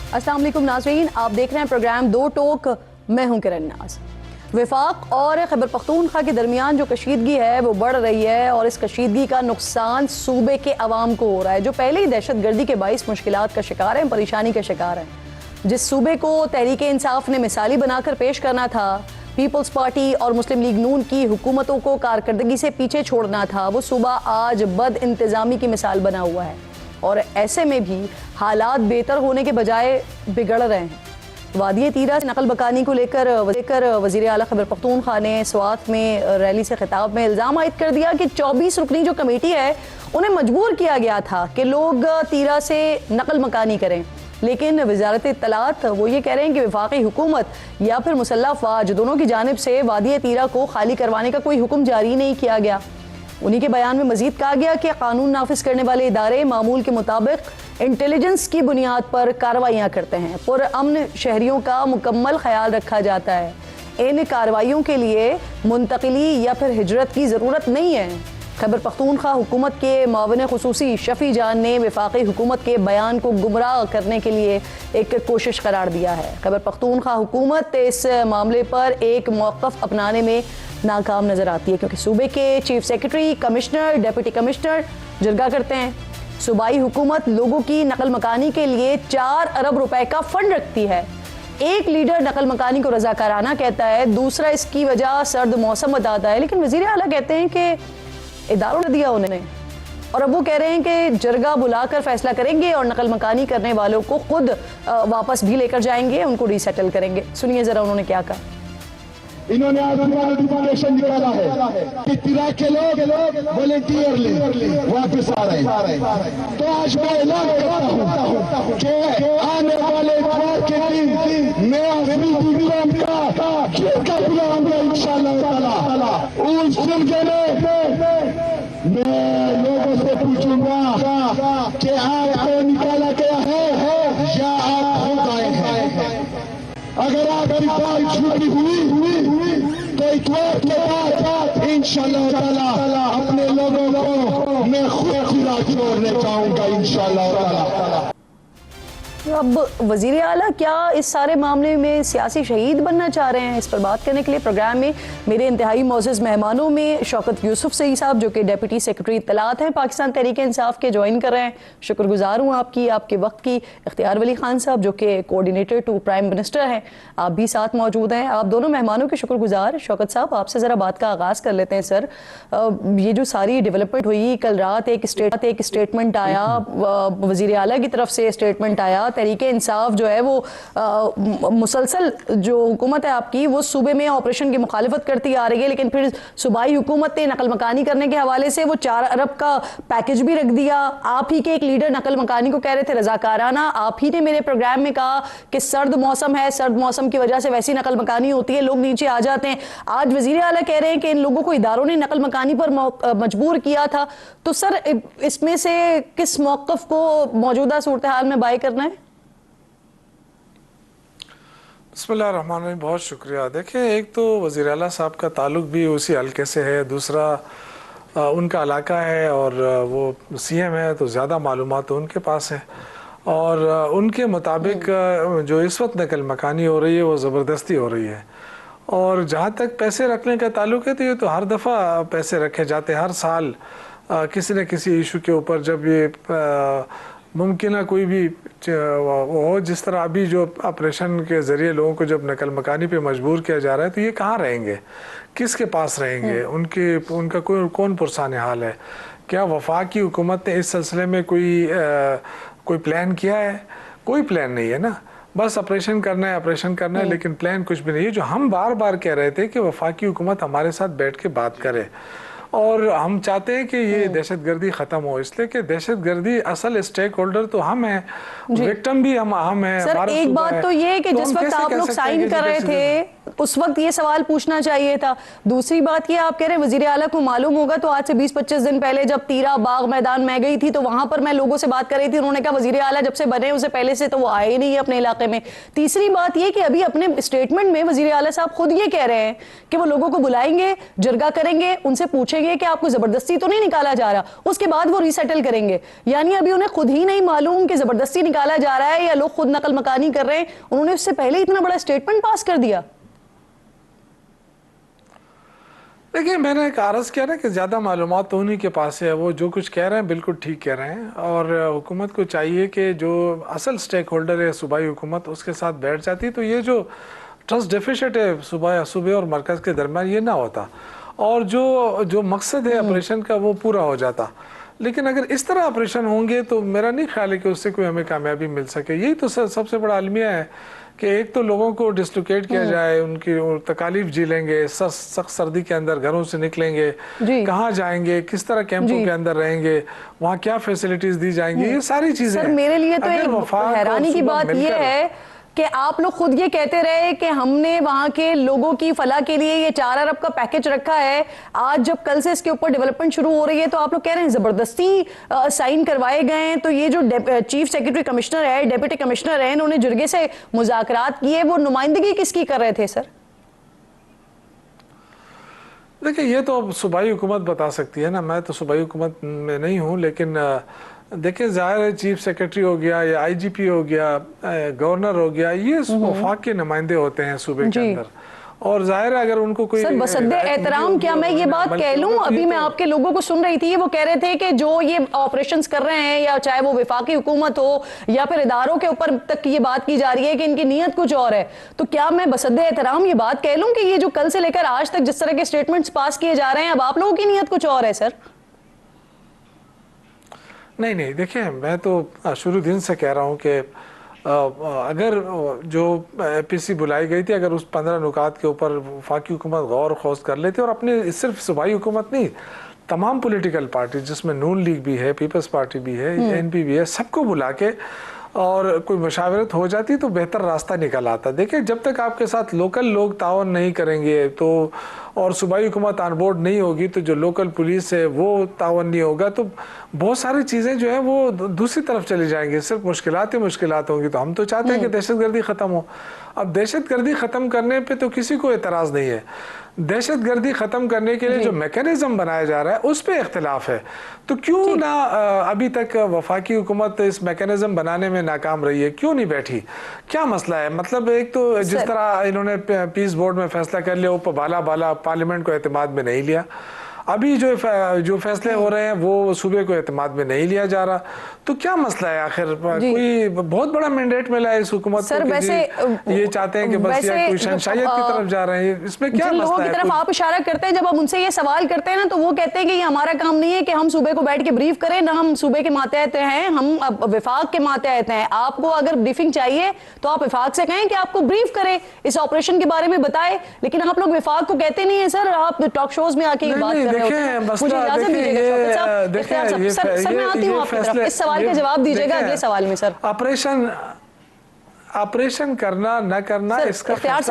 अस्सलाम वालेकुम नाज़रीन, आप देख रहे हैं प्रोग्राम दो टोक। मैं हूं किरण नाज। वफाक और खैबर पख्तूनख्वा के दरमियान जो कशीदगी है वो बढ़ रही है और इस कशीदगी का नुकसान सूबे के अवाम को हो रहा है, जो पहले ही दहशत गर्दी के बाइस मुश्किलात का शिकार हैं, परेशानी का शिकार हैं। जिस सूबे को तहरीक इंसाफ ने मिसाली बनाकर पेश करना था, पीपल्स पार्टी और मुस्लिम लीग नून की हुकूमतों को कारकर्दगी से पीछे छोड़ना था, वो सूबा आज बद इंतज़ामी की मिसाल बना हुआ है और ऐसे में भी हालात बेहतर होने के बजाय बिगड़ रहे हैं। वादी तीरा से नकल बकानी को लेकर वज़ीर आला खैबर पख्तूनख्वा ने स्वात में रैली से खिताब में इल्ज़ाम आयद कर दिया कि 24 रुकनी जो कमेटी है उन्हें मजबूर किया गया था कि लोग तीरा से नकल मकानी करें, लेकिन वजारत इत्तलात वो ये कह रहे हैं कि वफाकी हुकूमत या फिर मुसल्लह अफवाज दोनों की जानिब से वादी तीरा को खाली करवाने का कोई हुक्म जारी नहीं किया गया। उन्हीं के बयान में मजीद कहा गया कि कानून नाफिज करने वाले इदारे मामूल के मुताबिक इंटेलिजेंस की बुनियाद पर कार्रवाइयाँ करते हैं, पुरअमन शहरियों का मुकम्मल ख्याल रखा जाता है, इन कार्रवाइयों के लिए मुंतकिली या फिर हिजरत की ज़रूरत नहीं है। खैबर पख्तूनख्वा हुकूमत के मावन खुसूसी शफी जान ने वफाकी हुकूमत के बयान को गुमराह करने के लिए एक कोशिश करार दिया है। खैबर पख्तूनख्वा हुकूमत इस मामले पर एक मौक़िफ़ अपनाने में नाकाम नज़र आती है, क्योंकि सूबे के chief secretary, commissioner, deputy commissioner जरगा करते हैं। सूबाई हुकूमत लोगों की नकल मकानी के लिए 4 अरब रुपए का फंड रखती है। एक लीडर नकल मकानी को रजाकाराना कहता है, दूसरा इसकी वजह सर्द मौसम बताता है, लेकिन वज़ीर आला कहते हैं कि इदारों ने दिया उन्होंने, और अब वो कह रहे हैं कि जरगा बुलाकर फैसला करेंगे और नकल मकानी करने वालों को खुद वापस भी लेकर जाएंगे, उनको रिसेटल करेंगे। सुनिए जरा उन्होंने क्या कहा। इन्होंने आज नोटिफिकेशन निकाला है कि तिरा के लोग वॉलंटियरली वापस आ रहे हैं। तो आज मैं ऐलान करता हूं कि आने वाले इतवार के दिन मैं अपनी प्रोग्राम का प्रोग्राम इंशाअल्लाह ताला उस सिलसिले में मैं लोगों से पूछूंगा कि आपको निकाला गया है या आप खुद आए हैं। अगर आपकी बात झूठी हुई तो इतवार के बाद इंशाअल्लाह ताला अपने लोगों को मैं खुद खुदा छोड़ने चाहूंगा इंशाअल्लाह ताला। अब वज़ीर आला क्या इस सारे मामले में सियासी शहीद बनना चाह रहे हैं? इस पर बात करने के लिए प्रोग्राम में मेरे इंतहाई मोअज़्ज़ज़ मेहमानों में शौकत यूसुफ सही साहब, जो कि डिप्टी सेक्रेटरी इत्तलात हैं पाकिस्तान तहरीक इंसाफ के, ज्वाइन कर रहे हैं। शुक्रगुजार हूँ आपके वक्त की। इख्तियार वली खान साहब, जो कि कोऑर्डिनेटर टू प्राइम मिनिस्टर हैं, आप भी साथ मौजूद हैं। आप दोनों मेहमानों के शुक्रगुजार। शौकत साहब, आपसे ज़रा बात का आगाज़ कर लेते हैं। सर, ये जो सारी डेवलपमेंट हुई, कल रात एक स्टेटमेंट आया, वज़ीर आला की तरफ से स्टेटमेंट आया, तहरीक इंसाफ जो है वो मुसलसल जो हुकूमत है आपकी वो सूबे में ऑपरेशन की मुखालिफत करती आ रही है, लेकिन फिर सूबाई हुकूमत ने नकल मकानी करने के हवाले से वो 4 अरब का पैकेज भी रख दिया। आप ही के एक लीडर नकल मकानी को कह रहे थे रजाकाराना। आप ही ने मेरे प्रोग्राम में कहा कि सर्द मौसम है, सर्द मौसम की वजह से वैसी नकल मकानी होती है, लोग नीचे आ जाते हैं। आज वज़ीर आला कह रहे हैं कि इन लोगों को इदारों ने नकल मकानी पर मजबूर किया था। तो सर, इसमें से किस मौक़िफ़ को मौजूदा सूरत हाल में बाय करना है? बिस्मिल्लाहिर्रहमानिर्रहीम, बहुत शुक्रिया। देखिए, एक तो वज़ीर आला साहब का ताल्लुक भी उसी हल्के से है, दूसरा उनका इलाका है और वो सीएम है तो ज़्यादा मालूमात तो उनके पास है। और उनके मुताबिक जो इस वक्त नकल मकानी हो रही है वो ज़बरदस्ती हो रही है। और जहाँ तक पैसे रखने का ताल्लुक है तो ये तो हर दफ़ा पैसे रखे जाते हैं। हर साल किसी न किसी इशू के ऊपर जब ये मुमकिन है कोई भी हो, जिस तरह अभी जो ऑपरेशन के ज़रिए लोगों को जब नकल मकानी पे मजबूर किया जा रहा है, तो ये कहाँ रहेंगे, किसके पास रहेंगे, उनका कौन पुरसान हाल है? क्या वफाकी हुकूमत ने इस सिलसिले में कोई प्लान किया है? कोई प्लान नहीं है ना, बस ऑपरेशन करना है, लेकिन प्लान कुछ भी नहीं है। जो हम बार बार कह रहे थे कि वफाकी हुकूमत हमारे साथ बैठ के बात करे, और हम चाहते हैं कि ये दहशत गर्दी ख़त्म हो, इसलिए कि दहशत गर्दी असल स्टेक होल्डर तो हम हैं, विक्टिम भी हम हैं। सर, एक बात तो ये है कि जिस वक्त आप लोग साइन कर रहे थे उस वक्त ये सवाल पूछना चाहिए था। दूसरी बात ये, आप कह रहे हैं वजीर आला को मालूम होगा, तो आज से 20-25 दिन पहले जब तीरा बाग मैदान में गई थी तो वहां पर मैं लोगों से बात कर रही थी, उन्होंने कहा वजीर आला जब से बने उससे पहले से तो वो आए ही नहीं है अपने इलाके में। तीसरी बात ये कि अभी अपने स्टेटमेंट में वजीर आला साहब खुद ये कह रहे हैं कि वो लोगों को बुलाएंगे, जरगा करेंगे, उनसे पूछेंगे कि आपको जबरदस्ती तो नहीं निकाला जा रहा, उसके बाद वो रिसेटल करेंगे। यानी अभी उन्हें खुद ही नहीं मालूम कि जबरदस्ती निकाला जा रहा है या लोग खुद नकल मकानी कर रहे हैं, उन्होंने उससे पहले इतना बड़ा स्टेटमेंट पास कर दिया। देखिए, मैंने एक अर्ज किया ना कि ज़्यादा मालूमात तो उन्हीं के पास है, वो जो कुछ कह रहे हैं बिल्कुल ठीक कह रहे हैं, और हुकूमत को चाहिए कि जो असल स्टेक होल्डर है सूबाई हुकूमत, उसके साथ बैठ जाती तो ये जो ट्रस्ट डेफिसिट है सूबे और मरकज़ के दरमियान ये ना होता, और जो मकसद है ऑपरेशन का वो पूरा हो जाता। लेकिन अगर इस तरह ऑपरेशन होंगे तो मेरा नहीं ख्याल है कि उससे कोई हमें कामयाबी मिल सके। यही तो सबसे बड़ा अलमिया है कि एक तो लोगों को डिसलोकेट किया जाए, उनकी तकालीफ झेलेंगे, सख्त सर्दी के अंदर घरों से निकलेंगे, कहाँ जाएंगे, किस तरह कैंपों के अंदर रहेंगे, वहाँ क्या फैसिलिटीज दी जाएंगी, ये सारी चीजें। सर मेरे लिए तो एक हैरानी की बात ये है कि आप लोग खुद ये कहते रहे कि हमने वहां के लोगों की फलाह के लिए ये 4 अरब का पैकेज रखा है। आज जब कल से इसके ऊपर डेवलपमेंट शुरू हो रही है तो आप लोग कह रहे हैं जबरदस्ती साइन करवाए गए हैं। तो ये जो चीफ सेक्रेटरी कमिश्नर है, डेप्यूटी कमिश्नर है, इन्होंने जुर्गे से मुज़ाकरात किए, वो नुमाइंदगी किसकी कर रहे थे सर? देखिए, ये तो अब सूबाई हुकूमत बता सकती है ना, मैं तो सूबाई हुकूमत में नहीं हूँ। लेकिन देखिए, ज़ाहिर है चीफ सेक्रेटरी हो गया या आईजीपी हो गया, गवर्नर हो गया, ये वफाक के नुमाइंदे होते हैं सूबे के अंदर, और जाहिर है अगर उनको कोई सर बसद्दे एहतराम क्या मैं ये बात कह लूं, अभी मैं आपके लोगों को सुन रही थी, वो कह रहे थे कि जो ये ऑपरेशंस कर रहे हैं, या चाहे वो वफाकी हुकूमत हो या फिर इदारों के ऊपर तक ये बात की जा रही है कि इनकी नीयत कुछ और है, तो क्या मैं बसद्दे एहतराम ये बात कह लूं कि ये जो कल से लेकर आज तक जिस तरह के स्टेटमेंट्स पास किए जा रहे हैं, अब आप लोगों की नीयत कुछ और है सर? नहीं, देखिए, मैं तो शुरू दिन से कह रहा हूँ कि अगर जो एपीसी बुलाई गई थी, अगर उस 15 नुकात के ऊपर वफाकी हुकूमत गौर खोज कर लेती, और अपने सिर्फ सूबाई हुकूमत नहीं, तमाम पॉलिटिकल पार्टी जिसमें नून लीग भी है, पीपल्स पार्टी भी है, एनपी भी है, सबको बुला के और कोई मशावरत हो जाती तो बेहतर रास्ता निकल आता। देखिए, जब तक आपके साथ लोकल लोग तावन नहीं करेंगे तो, और सूबाई हुकूमत ऑन बोर्ड नहीं होगी, तो जो लोकल पुलिस है वो तावन नहीं होगा, तो बहुत सारी चीज़ें जो है वो दूसरी तरफ चली जाएंगी, सिर्फ मुश्किलात ही मुश्किलात होंगी। तो हम तो चाहते हैं कि दहशतगर्दी ख़त्म हो। अब दहशतगर्दी ख़त्म करने पे तो किसी को एतराज़ नहीं है, दहशतगर्दी ख़त्म करने के लिए जो मैकेनिज्म बनाया जा रहा है उस पर इख्तिलाफ है। तो क्यों ना अभी तक वफाकी हुकूमत इस मैकेनिज्म बनाने में नाकाम रही है, क्यों नहीं बैठी? क्या मसला है? मतलब एक तो जिस तरह इन्होंने पीस बोर्ड में फैसला कर लिया, वो बाला पार्लियामेंट को एतमाद में नहीं लिया, अभी जो फैसले हो रहे हैं वो सूबे को एतमाद में नहीं लिया जा रहा, तो क्या मसला है? आखिर कोई बहुत बड़ा मैंडेट मिला है इस हुकूमत को कि वैसे ये चाहते हैं कि बस ये कोई शहंशाहियत की तरफ जा रहे हैं, इसमें क्या मसला है? लोगों की तरफ आप इशारा करते हैं, जब हम उनसे ये सवाल करते हैं ना तो वो कहते हैं कि ये हमारा काम नहीं है कि हम सूबे को बैठ के ब्रीफ करें, ना हम सूबे के मातहत हैं, हम विफाक के मातहत हैं। आपको अगर ब्रीफिंग चाहिए तो आप विफाक से कहें कि आपको ब्रीफ करे, इस ऑपरेशन के बारे में बताए, लेकिन आप लोग विफाक को कहते नहीं है सर, आप टॉक शोज में आके बात कर रहे हो। मुझे इजाजत दीजिएगा सर, मैं आती हूँ आपकी तरफ, इस सवाल का जवाब दीजिएगा अगले सवाल में सर। ऑपरेशन करना न करना इसका इख्तियार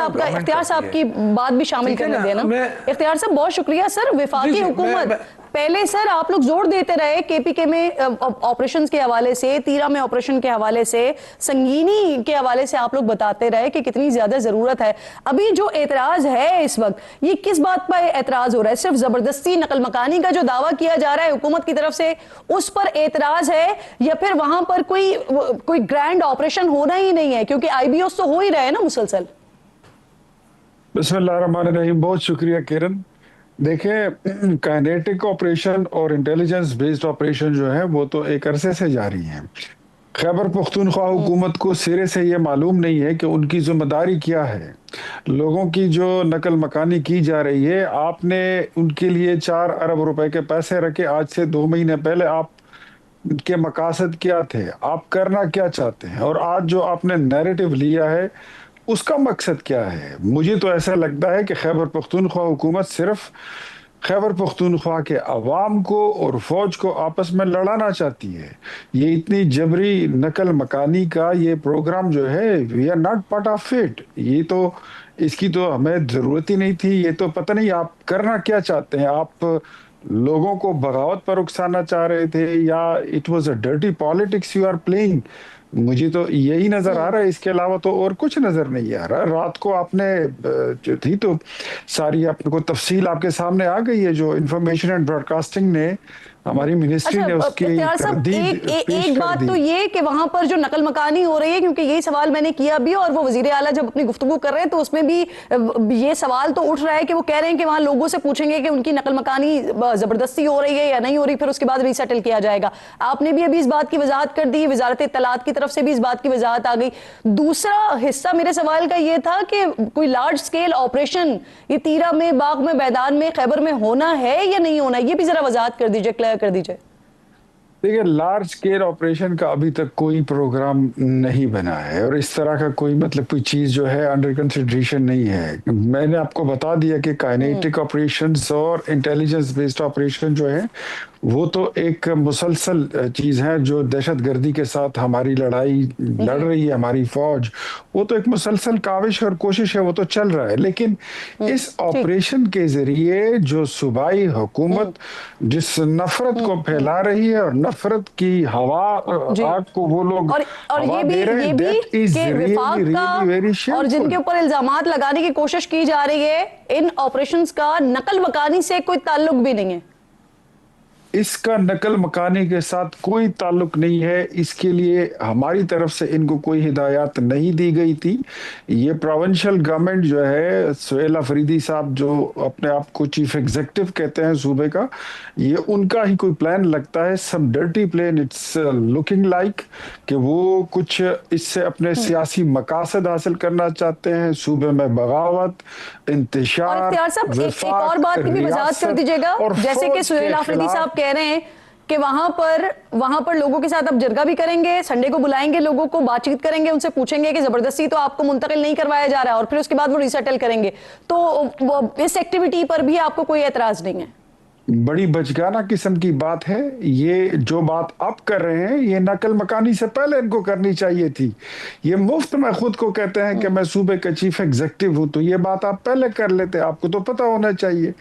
साहब की बात भी शामिल करने देना। इख्तियार साहब बहुत शुक्रिया सर। वफाकी हुकूमत पहले सर आप लोग जोर देते रहे केपीके में ऑपरेशंस के हवाले से, तीरा में ऑपरेशन के हवाले से, संगीनी के हवाले से आप लोग बताते रहे कि कितनी ज्यादा जरूरत है। अभी जो एतराज है इस वक्त, ये किस बात पर एतराज हो रहा है? सिर्फ जबरदस्ती नकल मकानी का जो दावा किया जा रहा है हुकूमत की तरफ से, उस पर एतराज है, या फिर वहां पर कोई ग्रैंड ऑपरेशन होना ही नहीं है? क्योंकि आईबीओस तो हो ही रहे हैं ना मुसलसल। बिस्मिल्लाहिर्रहमानिर्रहीम। बहुत शुक्रिया किरण। देखिए, काइनेटिक ऑपरेशन और इंटेलिजेंस बेस्ड ऑपरेशन जो है वो तो एक अरसे से जारी है। खैबर पख्तूनख्वा हुकूमत को सिरे से ये मालूम नहीं है कि उनकी जिम्मेदारी क्या है। लोगों की जो नकल मकानी की जा रही है, आपने उनके लिए 4 अरब रुपए के पैसे रखे आज से 2 महीने पहले। आप के मकासद क्या थे, आप करना क्या चाहते हैं, और आज जो आपने नैरेटिव लिया है उसका मकसद क्या है? मुझे तो ऐसा लगता है कि खैबर पख्तूनख्वा हुकूमत सिर्फ खैबर पख्तूनख्वा के अवाम को और फौज को आपस में लड़ाना चाहती है। ये इतनी जबरी नकल मकानी का ये प्रोग्राम जो है, we are not part of it. ये तो इसकी तो हमें जरूरत ही नहीं थी। ये तो पता नहीं आप करना क्या चाहते हैं। आप लोगों को बगावत पर उकसाना चाह रहे थे, या it was a dirty politics you are playing? मुझे तो यही नजर आ रहा है, इसके अलावा तो और कुछ नजर नहीं आ रहा। रात को आपने जो थी तो सारी आपको तफसील आपके सामने आ गई है, जो इंफॉर्मेशन एंड ब्रॉडकास्टिंग ने, हमारी मिनिस्ट्री ने उसकी इख्तियार साहब, एक बात तो ये कि वहां पर जो नकल मकानी हो रही है, क्योंकि यही सवाल मैंने किया भी, और वो वजीर आला जब अपनी गुफ्तगू कर रहे हैं तो उसमें भी ये सवाल तो उठ रहा है कि वो कह रहे हैं कि वहां लोगों से पूछेंगे कि उनकी नकल मकानी जबरदस्ती हो रही है या नहीं हो रही, फिर उसके बाद रीसेटल किया जाएगा। आपने भी अभी इस बात की वजाहत कर दी, वजारत इत्तलात की तरफ से भी इस बात की वजाहत आ गई। दूसरा हिस्सा मेरे सवाल का ये था कि कोई लार्ज स्केल ऑपरेशन ये तीरा में, बाग में, मैदान में, खैबर में होना है या नहीं होना, ये भी जरा वजाहत कर दीजिए, क्लियर कर दीजिए। देखिए, लार्ज स्केल ऑपरेशन का अभी तक कोई प्रोग्राम नहीं बना है, और इस तरह का कोई मतलब कोई चीज जो है अंडर कंसिडरेशन नहीं है। मैंने आपको बता दिया कि काइनेटिक ऑपरेशंस और इंटेलिजेंस बेस्ड ऑपरेशन जो है वो तो एक मुसलसल चीज है, जो दहशतगर्दी के साथ हमारी लड़ाई लड़ रही है हमारी फौज, वो तो एक मुसलसल काविश और कोशिश है, वो तो चल रहा है। लेकिन इस ऑपरेशन के जरिए जो सूबाई हुकूमत जिस नफरत को फैला रही है, और नफरत की हवा आग को वो लोग और हवा ये भी दे रहे हैं, that is कि really, विफाक really का very और shameful। जिनके ऊपर इल्जामात लगाने की कोशिश की जा रही है, इन ऑपरेशंस का नकल मकानी से कोई ताल्लुक भी नहीं है। इसका नकल मकानी के साथ कोई ताल्लुक नहीं है। इसके लिए हमारी तरफ से इनको कोई हिदायत नहीं दी गई थी। ये प्रोविंशियल गवर्नमेंट जो है, सुहेल अफरीदी साहब जो अपने आप को चीफ एग्जीक्यूटिव कहते हैं सूबे का, ये उनका ही कोई प्लान लगता है। Some dirty plan it's looking like कि वो कुछ इससे अपने सियासी मकासद हासिल करना चाहते हैं, सूबे में बगावत, और इंतशार, इख्तियार साहब, एक और बात की भी वजाहत कर दीजिएगा, जैसे कि सुहेल अफरीदी साहब कह रहे हैं कि वहां पर लोगों के साथ अब जरगा भी करेंगे, संडे को बुलाएंगे, लोगों को बातचीत करेंगे, उनसे पूछेंगे कि जबरदस्ती तो आपको मुंतकिल नहीं करवाया जा रहा है, और फिर उसके बाद वो रिसेटल करेंगे। तो इस एक्टिविटी पर भी आपको कोई एतराज नहीं है? बड़ी बचगाना किस्म की बात है। ये जो बात आप कर रहे हैं, ये नकल मकानी से पहले इनको करनी चाहिए थी। ये मुफ्त में खुद को कहते हैं कि मैं सूबे का चीफ एग्जीक्यूटिव हूं, तो ये बात आप पहले कर लेते। आपको तो पता होना चाहिए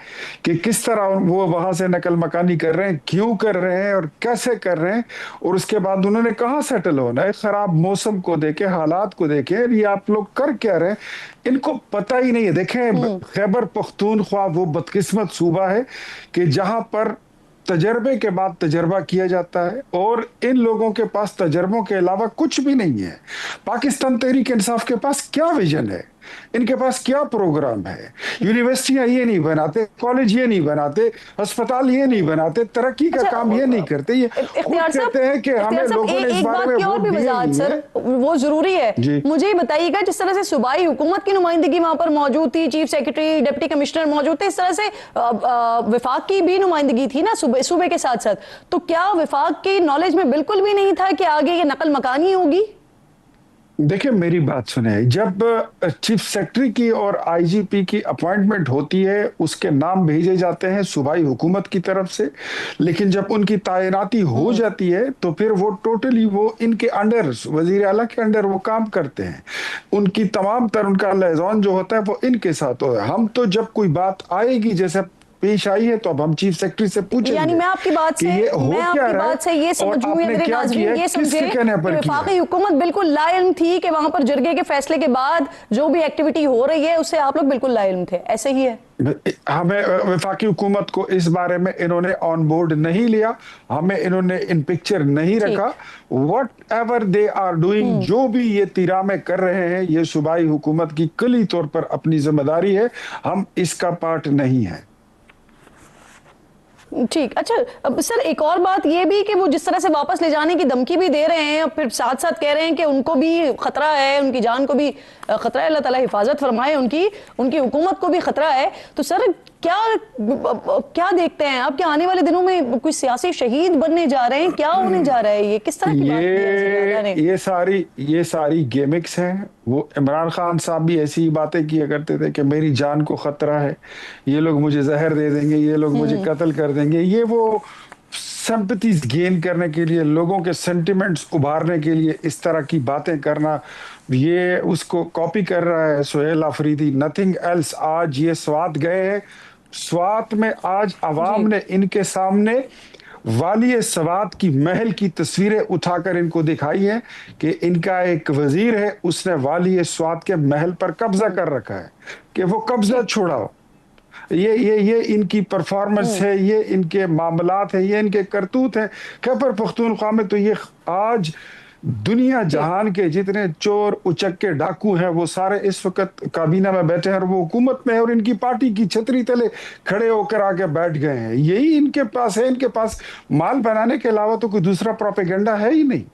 कि किस तरह वो वहां से नकल मकानी कर रहे हैं, क्यों कर रहे हैं और कैसे कर रहे हैं, और उसके बाद उन्होंने कहाँ सेटल होना है। खराब मौसम को देखे, हालात को देखे, ये आप लोग कर क्या रहे हैं, इनको पता ही नहीं है। देखें, खैबर पख्तूनख्वा वो बदकिस्मत सूबा है कि जहां पर तजर्बे के बाद तजर्बा किया जाता है, और इन लोगों के पास तजर्बों के अलावा कुछ भी नहीं है। पाकिस्तान तहरीक इंसाफ के पास क्या विजन है, इनके पास क्या प्रोग्राम है? यूनिवर्सिटियां ये नहीं बनाते, कॉलेज ये नहीं बनाते, अस्पताल ये नहीं बनाते, तरक्की का काम ये नहीं करते। ये खुद कहते हैं कि हमें लोगों ने इस बारे में वोट दिए नहीं है। वो जरूरी है। मुझे बताइएगा, जिस तरह से सूबाई हुकूमत की नुमाइंदगी वहां पर मौजूद थी, चीफ सेक्रेटरी, डिप्टी कमिश्नर मौजूद थे, इस तरह से विफाक की भी नुमाइंदगी थी ना सूबे के साथ साथ, तो क्या विफाक की नॉलेज में बिल्कुल भी नहीं था कि आगे ये नकल मकानी होगी? देखिए, मेरी बात सुने, जब चीफ सेक्रेटरी की और आईजीपी की अपॉइंटमेंट होती है, उसके नाम भेजे जाते हैं सूबाई हुकूमत की तरफ से, लेकिन जब उनकी तैनाती हो जाती है तो फिर वो टोटली वो इनके अंडर, वजीर आला के अंडर वो काम करते हैं। उनकी तमाम तर उनका लिएज़ॉन जो होता है वो इनके साथ होता है। हम तो जब कोई बात आएगी जैसे पेश आई है तो अब हम चीफ सेक्रेटरी से पूछेंगे, यानी मैं आपकी बात से ये समझूं, ये समझे कि वफाकी हुकूमत बिल्कुल लाइल्म थी कि वहां पर जरगे के फैसले के बाद जो भी एक्टिविटी हो रही है उससे आप लोग बिल्कुल लाइल्म थे, ऐसे ही है? हमें वफाकी हुकूमत को इस बारे में इन्होंने ऑन बोर्ड नहीं लिया, हमें इन्होंने इन पिक्चर नहीं रखा। Whatever they are doing, जो भी ये तिरा में कर रहे हैं, ये सूबाई हुकूमत की कली तौर पर अपनी जिम्मेदारी है, हम इसका पार्ट नहीं है। ठीक। अच्छा अब सर एक और बात ये भी कि वो जिस तरह से वापस ले जाने की धमकी भी दे रहे हैं और फिर साथ साथ कह रहे हैं कि उनको भी खतरा है, उनकी जान को भी खतरा है, अल्लाह ताला हिफाजत फरमाए, उनकी हुकूमत को भी खतरा है। तो सर क्या देखते हैं आप कि आने वाले दिनों में कोई सियासी शहीद बनने जा रहे हैं, क्या होने जा रहा है, ये किस तरह की बात है? ये सारी गेमिक्स हैं। वो इमरान खान साहब भी ऐसी ही बातें किया करते थे कि मेरी जान को खतरा है, ये लोग मुझे जहर दे देंगे, ये लोग मुझे कत्ल कर देंगे। ये वो सिंपैथीज गेन करने के लिए, लोगों के सेंटिमेंट्स उभारने के लिए इस तरह की बातें करना, ये उसको कॉपी कर रहा है सुहेल अफरीदी, नथिंग एल्स। आज ये स्वात गए हैं, स्वात में आज अवाम ने इनके सामने वाली स्वात की महल की तस्वीरें उठाकर इनको दिखाई है कि इनका एक वजीर है, उसने वाली स्वात के महल पर कब्जा कर रखा है कि वो कब्जा छुड़ाओ। ये इनकी परफॉर्मेंस है, ये इनके मामलात है, ये इनके करतूत है। खैबर पख्तूनख्वा में तो ये आज दुनिया जहान के जितने चोर उचक्के डाकू हैं वो सारे इस वक्त काबीना में बैठे हैं और वो हुकूमत में है और इनकी पार्टी की छतरी तले खड़े होकर आके बैठ गए हैं। यही इनके पास है। इनके पास माल बनाने के अलावा तो कोई दूसरा प्रोपेगेंडा है ही नहीं।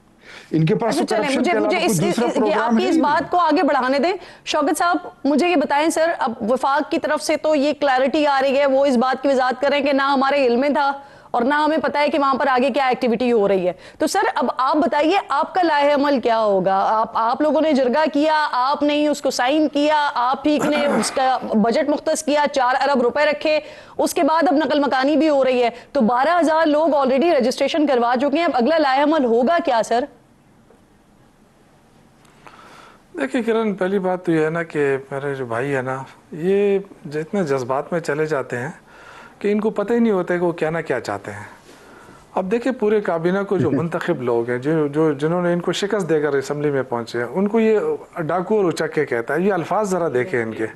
इनके पास तो करप्शन के अलावा कोई दूसरा प्रोग्राम आपकी इस बात को आगे बढ़ाने दें। शौकत साहब मुझे ये बताएं सर, अब वफाक की तरफ से तो ये क्लैरिटी आ रही है, वो इस बात की वजाहत करें कि ना हमारे इल्म में था और ना हमें पता है कि वहां पर आगे क्या एक्टिविटी हो रही है। तो सर अब आप बताइए आपका लाहे अमल क्या होगा? आप लोगों ने जरगा किया, आपने ही उसको साइन किया, आप ही ने उसका बजट मुख्तस किया, 4 अरब रुपए रखे, उसके बाद अब नकल मकानी भी हो रही है, तो 12,000 लोग ऑलरेडी रजिस्ट्रेशन करवा चुके हैं। अब अगला लाहे अमल होगा क्या सर? देखिए किरण, पहली बात तो ये है ना कि मेरे जो भाई है ना, ये जितने जज्बात में चले जाते हैं कि इनको पता ही नहीं होता है कि वो क्या ना क्या चाहते हैं। अब देखिए पूरे काबीना को जो मुंतखब लोग हैं, जिन्होंने इनको शिकस्त देकर असम्बली में पहुंचे हैं, उनको ये डाकू और उचक्के कहता है। ये अल्फाज ज़रा देखें इनके।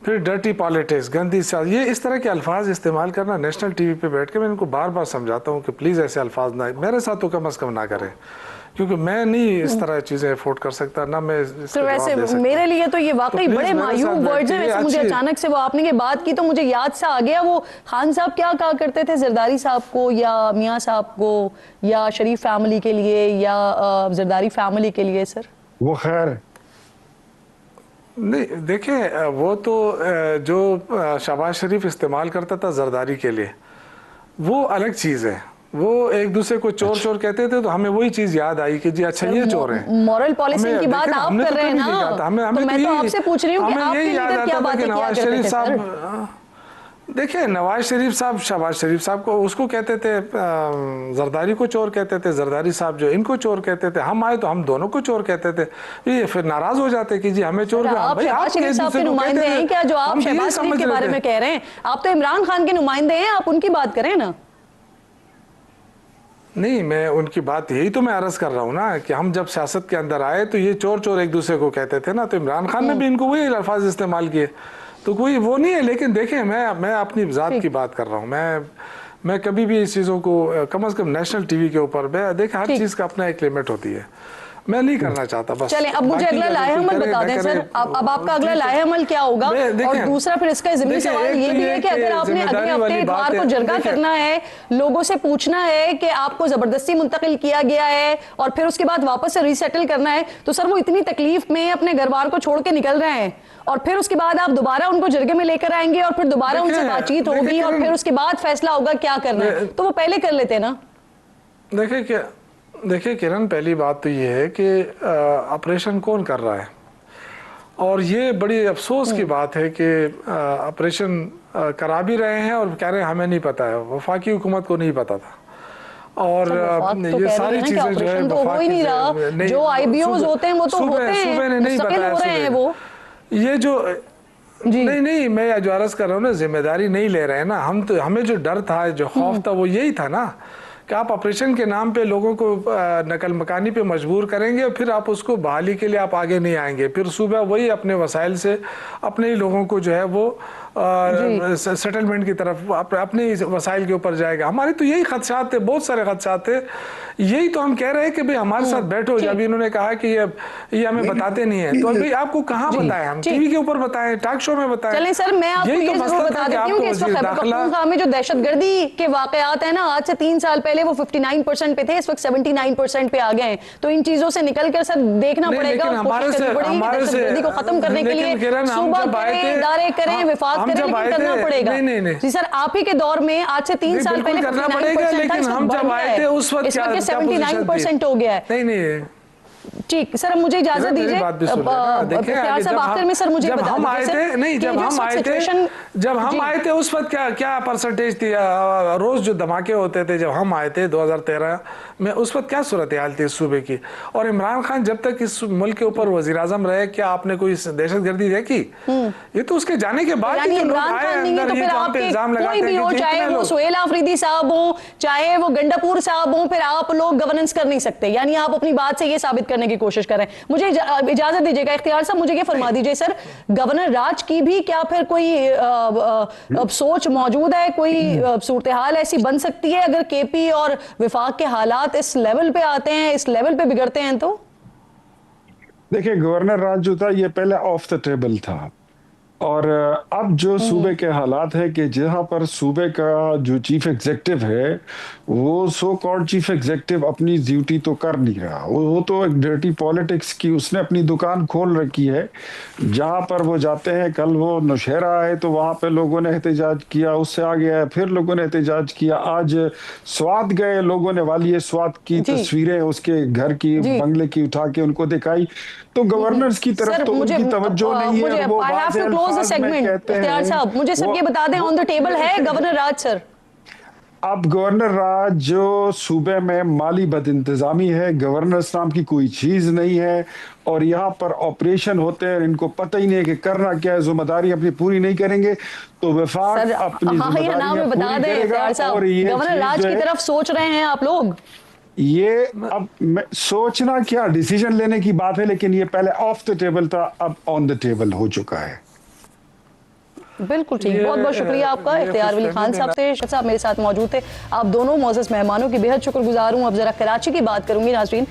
फिर डर्टी पॉलिटिक्स, गंदी सियासत, ये इस तरह के अल्फाज इस्तेमाल करना नेशनल टीवी पे बैठ के मैं इनको बार बार समझाता हूँ कि प्लीज़ ऐसे अल्फाज ना, मेरे साथ तो कम अज़ कम ना करें, क्योंकि मैं नहीं इस तरह चीजें अफोर्ड कर सकता, ना मैं तो वैसे मेरे लिए तो ये वाकई बड़े मायूब वर्ड्स हैं। वैसे मुझे अचानक से वो आपने ये बात की तो मुझे याद सा आ गया, वो खान साहब क्या कहा करते थे जरदारी साहब को या मियाँ साहब को या शरीफ फैमिली के लिए या जरदारी फैमिली के लिए सर? वो खैर नहीं, देखिए वो तो जो शहबाज शरीफ इस्तेमाल करता था जरदारी के लिए, वो अलग चीज़ है। वो एक दूसरे को चोर चोर कहते थे, तो हमें वही चीज याद आई कि जी अच्छा ये चोर है। मॉरल पॉलिसी की बात आप कर रहे हैं ना, तो मैं तो आपसे पूछ रही हूँ कि आपके लीडर क्या बातें किया करते थे सर? देखिए नवाज शरीफ साहब शहबाज शरीफ साहब को उसको कहते थे, जरदारी को चोर कहते थे, जरदारी साहब जो इनको चोर कहते थे। हम आए तो हम दोनों को चोर कहते थे। ये फिर नाराज हो जाते कि जी हमें चोर। आप शहबाज शरीफ साहब के नुमाइंदे हैं क्या जो आप शहबाज शरीफ के बारे में कह रहे हैं? आप तो इमरान खान के नुमाइंदे हैं, आप उनकी बात करें ना। नहीं, मैं उनकी बात यही तो मैं अर्ज कर रहा हूँ ना कि हम जब सियासत के अंदर आए तो ये चोर चोर एक दूसरे को कहते थे ना, तो इमरान खान ने भी इनको वही अल्फाज इस्तेमाल किए, तो कोई वो नहीं है। लेकिन देखें मैं अपनी ज़ात की बात कर रहा हूँ। मैं कभी भी इस चीज़ों को कम से कम नेशनल टीवी के ऊपर देखें, हर चीज़ का अपना एक लिमिट होती है, मैं नहीं करना चाहता। बस चलें, अब मुझे अगला लाहे अमल बता दें सर। अब आपका अगला लाहे अमल क्या होगा? और दूसरा फिर इसका ज़िम्मी सवाल ये भी है कि अगर आपने अगले हफ्ते इतवार को जरगा करना है, लोगों से पूछना है कि आपको जबरदस्ती मुंतकिल किया गया है और फिर उसके बाद वापस से रीसेटल करना है, तो सर वो इतनी तकलीफ में अपने घर बार को छोड़ के निकल रहे हैं और फिर उसके बाद आप दोबारा उनको जरगे में लेकर आएंगे और फिर दोबारा उनसे बातचीत होगी और फिर उसके बाद फैसला होगा क्या करना है, तो वो पहले कर लेते ना। देखिए किरण, पहली बात तो ये है कि ऑपरेशन कौन कर रहा है, और ये बड़ी अफसोस की बात है कि ऑपरेशन करा भी रहे हैं और कह रहे हैं हमें नहीं पता है, वफाकी हुकूमत को नहीं पता था। और तो ये सारी चीजें जो है तो हो ही नहीं रहा, जो आईबीओज होते हैं वो तो होते हैं, सुबह ने नहीं बताया वो ये जो नहीं मैं जो अर्ज कर रहा हूँ ना, जिम्मेदारी नहीं ले रहे हैं ना हम, तो हमें जो डर था, जो खौफ था, वो यही था ना कि आप ऑपरेशन के नाम पे लोगों को नकल मकानी पे मजबूर करेंगे और फिर आप उसको बहाली के लिए आप आगे नहीं आएंगे, फिर सुबह वही अपने वसाइल से अपने ही लोगों को जो है वो सेटलमेंट की तरफ अपने वसाइल के ऊपर जाएगा। हमारे तो यही खदशात थे, बहुत सारे खदशात थे। यही तो हम कह रहे हैं कि भाई हमारे साथ बैठो। जब इन्होंने कहा कि ये हमें बताते नहीं है, तो भाई आपको कहाँ बताएं? हम टीवी के ऊपर बताएं, टॉक शो में बताएं। चलें सर, मैं आपको ये जरूर बता देती हूँ कि इस वक्त खैबर पख्तूनख्वा में जो दहशतगर्दी के वाकयात है ना, आज से 3 साल पहले वो 59% पे थे, इस वक्त 79% पे आ गए हैं। तो इन चीजों से निकल कर सर देखना पड़ेगा, कोशिश करनी पड़ेगी दहशतगर्दी को खत्म करने के लिए सूबा करें, इदारे करें, विफाक करें, लेकिन करना पड़ेगा। जी सर, आप ही के दौर में आज से 3 साल पहले 59% था, इस वक्त बढ़ गया है, इस वक्त 79% हो गया है। नहीं ठीक सर, अब मुझे इजाजत दीजिए। इख्तियार साहब आखिर में सर मुझे जब हम आए थे, नहीं जब हम आए थे उस वक्त क्या परसेंटेज थी? रोज जो धमाके होते थे जब हम आए थे 2013 में, उस वक्त क्या सूरत हाल थी सूबे की? और इमरान खान जब तक इस मुल्क के ऊपर वजीर आजम रहे, क्या आपने कोई दहशतगर्दी देखी? ये तो उसके जाने के बाद इमरान खान नहीं है तो फिर आपके कोई भी हो, चाहे वो सुहेल आफरीदी साहब हो, चाहे वो गंडापुर साहब हो, फिर आप लोग गवर्नेंस कर नहीं सकते। यानी आप अपनी बात से ये साबित करने की कोशिश कर रहे हैं। मुझे इजाजत दीजिएगा इख्तियार साहब, मुझे ये फरमा दीजिए सर, गवर्नर राज की भी क्या फिर कोई सोच मौजूद है, कोई सूरत हाल ऐसी बन सकती है अगर केपी और विफाक के हालात इस लेवल पे आते हैं, इस लेवल पे बिगड़ते हैं? तो देखिए, गवर्नर राज जो था ये पहले ऑफ द टेबल था, और अब जो सूबे के हालात है कि जहां पर सूबे का जो चीफ एग्जीक्यूटिव है वो सो कॉल्ड चीफ एग्जीक्यूटिव अपनी ड्यूटी तो कर नहीं रहा, वो तो एक डर्टी पॉलिटिक्स की उसने अपनी दुकान खोल रखी है। जहां पर वो जाते हैं, कल वो नौशहरा आए तो वहां पे लोगों ने एहतजाज किया, उससे आगे आए फिर लोगों ने एहतजाज किया, आज स्वात गए लोगों ने वाली स्वात की तस्वीरें उसके घर की बंगले की उठा के उनको दिखाई। तो गवर्नर्स की तरफ तो उनकी तवज्जो नहीं है। वो इख्तियार साहब मुझे सब ये बता दें, ऑन द टेबल है गवर्नर राज सर? अब गवर्नर राज जो सूबे में माली बदइंतजामी है, गवर्नर्स नाम की कोई चीज नहीं है, और यहाँ पर ऑपरेशन होते हैं, इनको पता ही नहीं है कि करना क्या है, जिम्मेदारी अपनी पूरी नहीं करेंगे तो विफाक अपनी जिम्मेदारियां पूरी करेगा। और ये गवर्नर राज की तरफ सोच रहे हैं आप लोग? ये अब सोचना क्या, डिसीजन लेने की बात है, लेकिन ये पहले ऑफ द टेबल था, अब ऑन द टेबल हो चुका है। बिल्कुल ठीक, बहुत बहुत शुक्रिया आपका। इख्तियार वली खान साहब थे, साहब मेरे साथ मौजूद थे। आप दोनों मोअज़्ज़ज़ मेहमानों की बेहद शुक्रगुजार हूँ। अब ज़रा कराची की बात करूँगी नाज़रीन।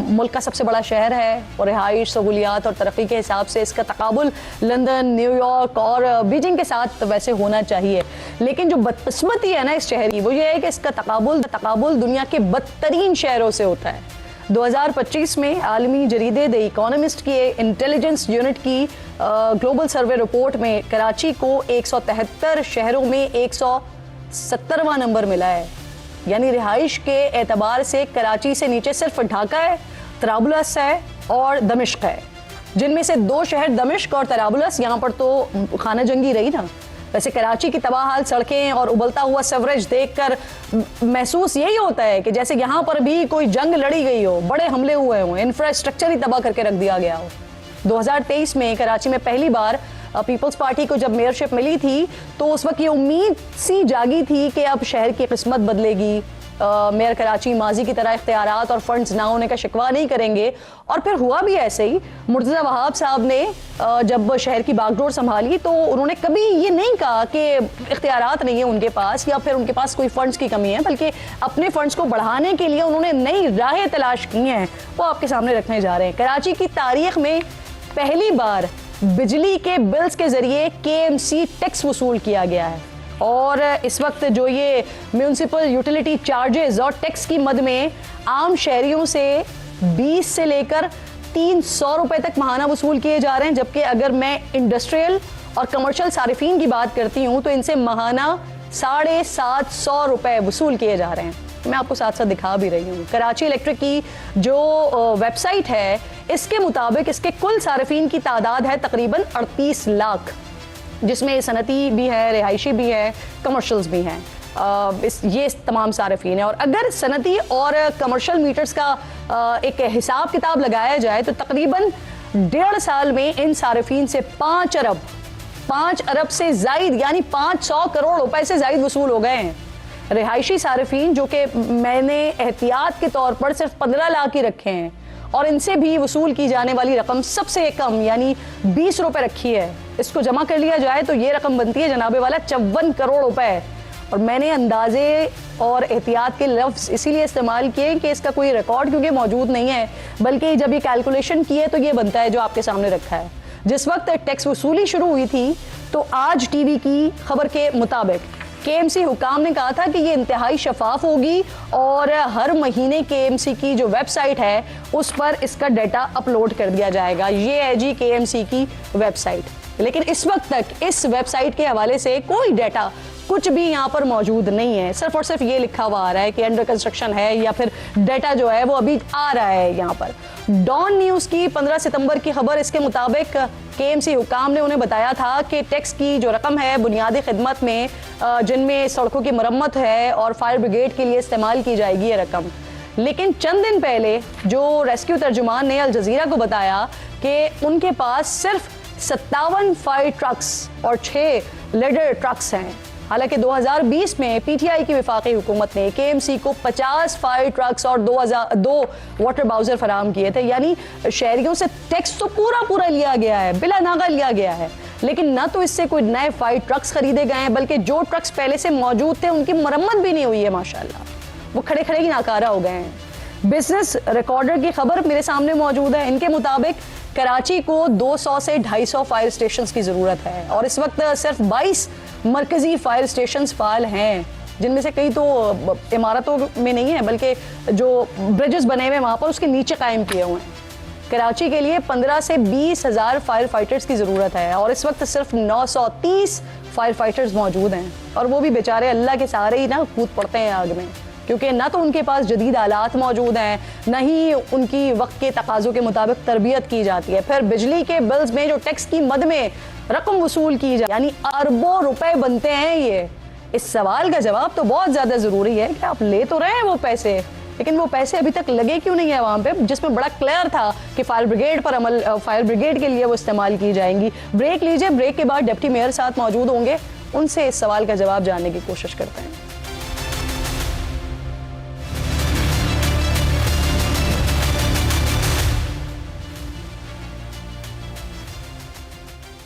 मुल्क का सबसे बड़ा शहर है और रिहाइश, सहूलियात और तरक्की के हिसाब से इसका तकाबुल लंदन, न्यूयॉर्क और बीजिंग के साथ वैसे होना चाहिए, लेकिन जो बदकिस्मती है ना इस शहर की, वो ये है कि इसका तकाबुल दुनिया के बदतरीन शहरों से होता है। 2025 में आलमी जरीदे द इकोनॉमिस्ट की इंटेलिजेंस यूनिट की ग्लोबल सर्वे रिपोर्ट में कराची को 173 शहरों में 170वां नंबर मिला है। यानी रिहाइश के एतबार से कराची से नीचे सिर्फ ढाका है, तराबुलस है और दमिश्क है, जिनमें से 2 शहर दमिश्क और तराबुलस, यहाँ पर तो खाना जंगी रही ना। वैसे कराची की तबाहाल सड़कें और उबलता हुआ सेवरेज देखकर महसूस यही होता है कि जैसे यहाँ पर भी कोई जंग लड़ी गई हो, बड़े हमले हुए हों, इंफ्रास्ट्रक्चर ही तबाह करके रख दिया गया हो। 2023 में कराची में पहली बार पीपल्स पार्टी को जब मेयरशिप मिली थी तो उस वक्त ये उम्मीद सी जागी थी कि अब शहर की किस्मत बदलेगी, मेयर कराची माजी की तरह इख्तियारात और फंड्स ना होने का शिकवा नहीं करेंगे, और फिर हुआ भी ऐसे ही। मुर्तज़ा वहाब साहब ने जब शहर की बागडोर संभाली तो उन्होंने कभी ये नहीं कहा कि इख्तियारात नहीं है उनके पास या फिर उनके पास कोई फंड्स की कमी है, बल्कि अपने फंड्स को बढ़ाने के लिए उन्होंने नई राहें तलाश की हैं, वो आपके सामने रखने जा रहे हैं। कराची की तारीख में पहली बार बिजली के बिल्स के जरिए KMC टैक्स वसूल किया गया है, और इस वक्त जो ये म्यूनिसिपल यूटिलिटी चार्जेस और टैक्स की मद में आम शहरियों से 20 से लेकर 300 रुपए तक माहाना वसूल किए जा रहे हैं, जबकि अगर मैं इंडस्ट्रियल और कमर्शियल सारिफीन की बात करती हूँ तो इनसे माहाना 750 रुपए वसूल किए जा रहे हैं। मैं आपको साथ साथ दिखा भी रही हूँ। कराची इलेक्ट्रिक की जो वेबसाइट है, इसके मुताबिक इसके कुल सारिफीन की तादाद है तकरीबन 38 लाख, जिसमें सनती भी है, रिहायशी भी है, कमर्शियल्स भी हैं। ये तमाम सारिफीन है, और अगर सनती और कमर्शियल मीटर्स का एक हिसाब किताब लगाया जाए तो तकरीबन 1.5 साल में इन सारिफीन से 5 अरब से जायद यानी 500 करोड़ रुपए से जायद वसूल हो गए हैं। रिहायशी सारिफीन जो कि मैंने एहतियात के तौर पर सिर्फ 15 लाख ही रखे हैं, और इनसे भी वसूल की जाने वाली रकम सबसे कम यानी 20 रुपए रखी है। इसको जमा कर लिया जाए तो ये रकम बनती है जनाबे वाला 54 करोड़ रुपए। और मैंने अंदाजे और एहतियात के लफ्ज़ इसीलिए इस्तेमाल किए कि इसका कोई रिकॉर्ड क्योंकि मौजूद नहीं है, बल्कि जब ये कैलकुलेशन की है तो ये बनता है जो आपके सामने रखा है। जिस वक्त टैक्स वसूली शुरू हुई थी तो आज टीवी की खबर के मुताबिक केएमसी हुकाम ने कहा था कि ये इंतहाई शफाफ होगी और हर महीने केएमसी की जो वेबसाइट है उस पर इसका डाटा अपलोड कर दिया जाएगा। ये है जी केएमसी की वेबसाइट। लेकिन इस वक्त तक इस वेबसाइट के हवाले से कोई डाटा कुछ भी यहाँ पर मौजूद नहीं है। सिर्फ और सिर्फ ये लिखा हुआ आ रहा है कि अंडर कंस्ट्रक्शन है या फिर डाटा जो है वो अभी आ रहा है यहाँ पर। डॉन न्यूज़ की 15 सितंबर की खबर, इसके मुताबिक केएमसी हुकाम ने उन्हें बताया था कि टैक्स की जो रकम है बुनियादी खिदमत में जिनमें सड़कों की मरम्मत है और फायर ब्रिगेड के लिए इस्तेमाल की जाएगी ये रकम। लेकिन चंद दिन पहले जो रेस्क्यू तर्जुमान ने अल जजीरा को बताया कि उनके पास सिर्फ 57 फायर ट्रक्स और 6 लेडर ट्रक्स हैं। हालांकि 2020 में पीटीआई की वफाकी हुकूमत ने केएमसी को 50 फायर ट्रक्स और 2 वाटर बाउजर फराहम किए थे। यानी शहरियों से टैक्स तो पूरा लिया गया है, बिला नागा लिया गया है, लेकिन ना तो इससे कोई नए फायर ट्रक्स खरीदे गए हैं, बल्कि जो ट्रक्स पहले से मौजूद थे उनकी मरम्मत भी नहीं हुई है। माशाल्लाह वो खड़े खड़े ही नाकारा हो गए हैं। बिजनेस रिकॉर्डर की खबर मेरे सामने मौजूद है। इनके मुताबिक कराची को 200 से 250 फायर स्टेशंस की ज़रूरत है और इस वक्त सिर्फ 22 मरकजी फायर स्टेशंस फाल हैं, जिनमें से कई तो इमारतों में नहीं है बल्कि जो ब्रिजेस बने हुए वहाँ पर उसके नीचे कायम किए हुए हैं। कराची के लिए 15 से 20 हज़ार फायर फाइटर्स की ज़रूरत है और इस वक्त सिर्फ 930 फायर फाइटर्स मौजूद हैं और वो भी बेचारे अल्लाह के सहारे ही ना कूद पड़ते हैं आग में, क्योंकि ना तो उनके पास जदीद आलात मौजूद हैं, ना ही उनकी वक्त के तकाज़ों के मुताबिक तरबियत की जाती है। फिर बिजली के बिल्स में जो टैक्स की मद में रकम वसूल की जाए यानी अरबों रुपए बनते हैं। ये इस सवाल का जवाब तो बहुत ज़्यादा ज़रूरी है कि आप ले तो रहे हैं वो पैसे, लेकिन वो पैसे अभी तक लगे क्यों नहीं है वहाँ पे, जिसमें बड़ा क्लियर था कि फायर ब्रिगेड पर अमल, फायर ब्रिगेड के लिए वो इस्तेमाल की जाएंगी। ब्रेक लीजिए, ब्रेक के बाद डिप्टी मेयर साथ मौजूद होंगे, उनसे इस सवाल का जवाब जानने की कोशिश करते हैं।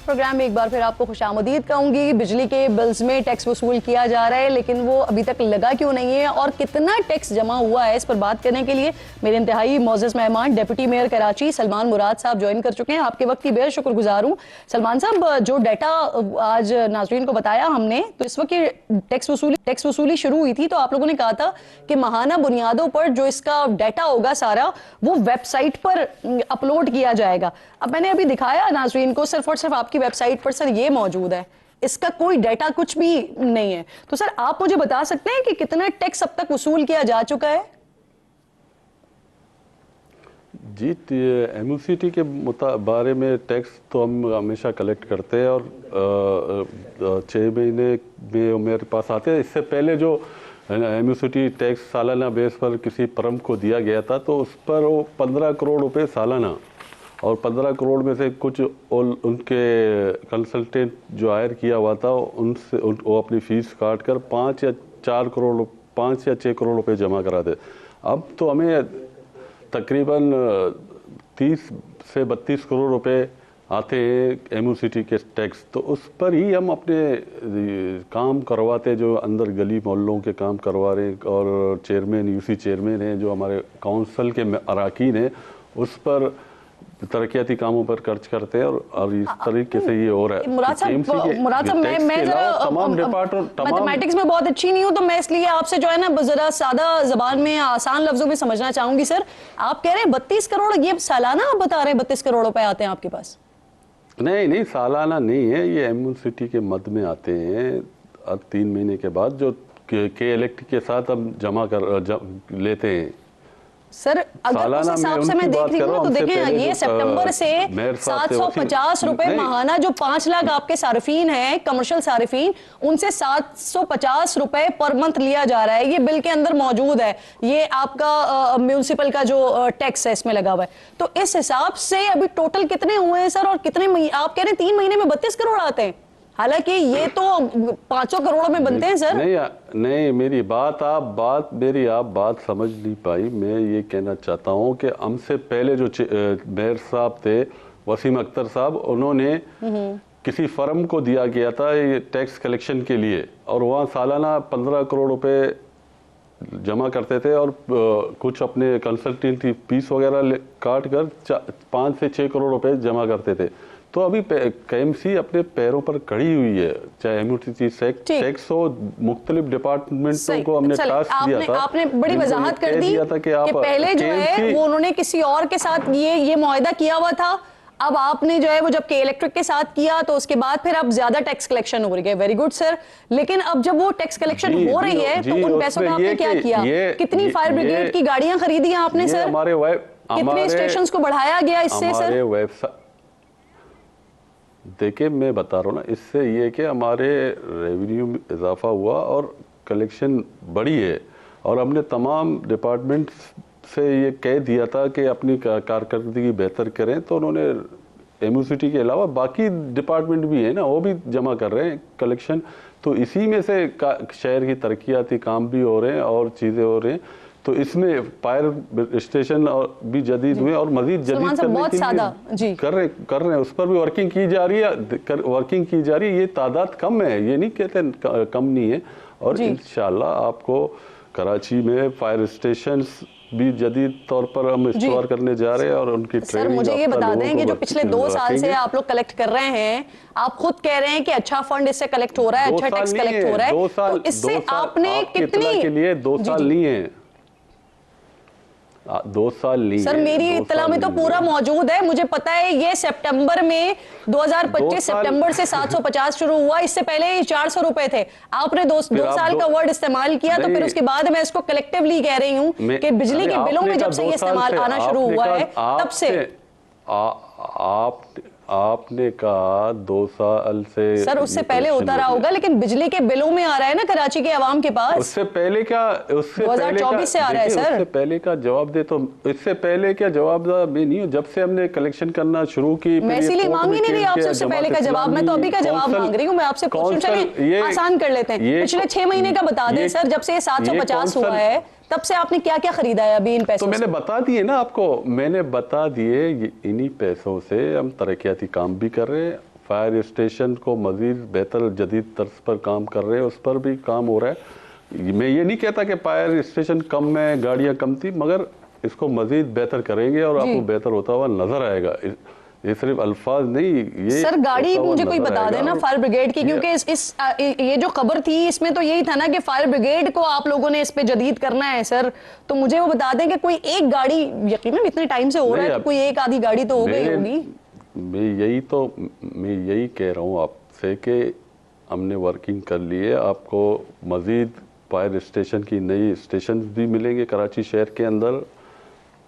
प्रोग्राम में एक बार फिर आपको खुशामदीद कहूंगी। बिजली के बिल्स में टैक्स वसूल किया जा रहा है, लेकिन वो अभी तक लगा क्यों नहीं है और कितना टैक्स जमा हुआ है, इस पर बात करने के लिए मेरे इंतहाई मोअज़्ज़ज़ मेहमान डिप्टी मेयर कराची सलमान मुराद साहब ज्वाइन कर चुके हैं। आपके वक्त की बेहद शुक्रगुजार हूँ। सलमान साहब, जो डाटा आज नाज़रीन को बताया हमने, तो इस वक्त टैक्स वसूली शुरू हुई थी तो आप लोगों ने कहा था कि माहाना बुनियादों पर जो इसका डाटा होगा सारा वो वेबसाइट पर अपलोड किया जाएगा। अब मैंने अभी दिखाया नाज़रीन को, सिर्फ और सिर्फ आपकी वेबसाइट पर सर ये मौजूद है, इसका कोई डाटा कुछ भी नहीं है। तो सर आप मुझे बता सकते हैं कि कितना टैक्स अब तक वसूल किया जा चुका है? जी, एमयूसीटी के बारे में टैक्स तो हम हमेशा कलेक्ट करते हैं और 6 महीने में मेरे पास आते हैं। इससे पहले जो एमयूसीटी टैक्स सालाना बेस पर किसी फर्म को दिया गया था तो उस पर वो 15 करोड़ रुपए सालाना, और 15 करोड़ में से कुछ उनके कंसल्टेंट जो हायर किया हुआ था उनसे वो अपनी फीस काट कर 5 या 6 करोड़ रुपए जमा कराते। अब तो हमें तकरीबन 30 से 32 करोड़ रुपए आते हैं एमयूसीटी के टैक्स, तो उस पर ही हम अपने काम करवाते, जो अंदर गली मोहल्लों के काम करवा रहे हैं, और चेयरमैन यूसी चेयरमैन हैं जो हमारे काउंसिल के अराकीन हैं उस पर तरक्याती कामों पर खर्च करते हैं और इस तरीके से ये हो रहा है। मुराद साहब मैं जरा मैथमेटिक्स में बहुत अच्छी नहीं हूँ, तो मैं इसलिए आपसे जो है ना जरा सादा जबान में आसान लफ्जों में समझना चाहूंगी। सर आप कह रहे हैं 32 करोड़, ये सालाना आप बता रहे हैं 32 करोड़ रुपए आते हैं आपके पास? नहीं, सालाना नहीं है, ये एमयूसीटी के मद में आते हैं। अब 3 महीने के बाद जो के इलेक्ट्रिक के साथ हम जमा लेते हैं। सर अगर उस हिसाब से मैं देख रही हूँ तो देखें ये सितंबर से 750 रुपए माहाना, जो 5 लाख आपके सार्फिन हैं, कमर्शियल सार्फिन, उनसे 750 रुपए पर मंथ लिया जा रहा है। ये बिल के अंदर मौजूद है, ये आपका म्यूनिसिपल का जो टैक्स है इसमें लगा हुआ है। तो इस हिसाब से अभी टोटल कितने हुए हैं सर, और कितने आप कह रहे हैं 3 महीने में 32 करोड़ आते हैं? हालांकि ये तो 500 करोड़ में बनते हैं सर। नहीं, मेरी बात समझ नहीं पाई। मैं ये कहना चाहता हूँ कि हमसे पहले जो मेयर साहब थे, वसीम अख्तर साहब, उन्होंने किसी फर्म को दिया गया था ये टैक्स कलेक्शन के लिए, और वहाँ सालाना 15 करोड़ रुपए जमा करते थे और कुछ अपने कंसल्टेंसी फीस वगैरह काट कर 5 से 6 करोड़ रुपए जमा करते थे। तो अभी केएमसी अपने पैरों पर खड़ी हुई है, चाहे एमयूटीसी टैक्स हो, मुख्तलिफ डिपार्टमेंटों को हमने टास्क दिया था। आपने बड़ी वजाहत कर दी कि पहले जो है वो उन्होंने किसी और के साथ ये मुआहदा किया हुआ था, अब आपने जो है वो जब के इलेक्ट्रिक के साथ किया तो उसके बाद फिर अब ज्यादा टैक्स कलेक्शन हो रही है। Very good sir. लेकिन अब जब वो टैक्स कलेक्शन हो रही है तो उन पैसों का आपने क्या किया? कितनी फायर ब्रिगेड की गाड़ियां खरीदी हैं आपने सर? कितने स्टेशंस को बढ़ाया गया इससे सर? देखिए, मैं बता रहा हूँ ना, इससे ये कि हमारे रेवेन्यू में इजाफा हुआ और कलेक्शन बढ़ी है, और हमने तमाम डिपार्टमेंट से ये कह दिया था कि अपनी कारकर्दगी बेहतर करें, तो उन्होंने एमयूसीटी के अलावा बाकी डिपार्टमेंट भी है ना, वो भी जमा कर रहे हैं कलेक्शन। तो इसी में से शहर की तरक्याती काम भी हो रहे हैं और चीज़ें हो रही हैं। तो इसमें फायर स्टेशन और भी जदीद हुए और मजीद जदीद करने के लिए कर रहे हैं, उस पर भी वर्किंग की जा रही है। ये तादाद कम है, ये नहीं कहते कम नहीं है, और इंशाल्लाह आपको कराची में फायर स्टेशंस भी जदीद तौर पर हम इंस्टॉल करने जा रहे हैं और उनकी ट्रेनिंग। सर मुझे ये बता दें कि जो पिछले 2 साल से आप लोग कलेक्ट कर रहे हैं, आप खुद कह रहे हैं कि अच्छा फंड इससे कलेक्ट हो रहा है, अच्छा टैक्स कलेक्ट हो रहा है, तो इससे आपने कितनी के लिए 2 साल नहीं है, 2 साल नहीं सर? मेरी इत्तला में तो पूरा मौजूद है, मुझे पता है। ये सितंबर में 2025 सितंबर से 750 शुरू हुआ, इससे पहले 400 रुपए थे। आपने 2 साल का वर्ड इस्तेमाल किया, तो फिर उसके बाद मैं इसको कलेक्टिवली कह रही हूँ कि बिजली के बिलों में जब से ये इस्तेमाल आना शुरू हुआ है तब से आपने कहा 2 साल से। सर उससे पहले होता रहा होगा, लेकिन बिजली के बिलों में आ रहा है ना कराची के अवाम के पास। उससे पहले क्या, 2024 से आ रहा है सर। उससे पहले का जवाब दे, तो इससे पहले क्या जवाब भी नहीं हो, जब से हमने कलेक्शन करना शुरू की। मैं इसीलिए मांग ही नहीं रही आपसे उससे पहले का जवाब, मैं तो अभी का जवाब मांग रही हूँ। मैं आपसे पूछूं, चलिए आसान कर लेते हैं, पिछले 6 महीने का बता दें सर, जब से ये 750 हुआ है तब से आपने क्या क्या खरीदा है अभी इन पैसों तो मैंने बता दिए ना आपको, मैंने बता दिए। इन्हीं पैसों से हम तरक्याती काम भी कर रहे हैं, फायर स्टेशन को मजीद बेहतर जदीद तर्ज पर काम कर रहे हैं, उस पर भी काम हो रहा है। मैं ये नहीं कहता कि फायर स्टेशन कम है, गाड़ियां कम थी, मगर इसको मजीद बेहतर करेंगे और आपको बेहतर होता हुआ नजर आएगा। ये सिर्फ अल्फाज नहीं, ये सर गाड़ी मुझे कोई बता देना फायर ब्रिगेड की, क्योंकि ये जो खबर थी इसमें तो यही था ना कि फायर ब्रिगेड को आप लोगों ने इस पे जदीद करना है सर। तो मुझे वो बता दें कि कोई एक गाड़ी, यकीनन इतने टाइम से हो रहा है तो कोई एक आधी गाड़ी तो हो गई होगी। मैं यही कह रहा हूँ आपसे कि हमने वर्किंग कर ली है, आपको मजीद फायर स्टेशन की नई स्टेशन भी मिलेंगे कराची शहर के अंदर,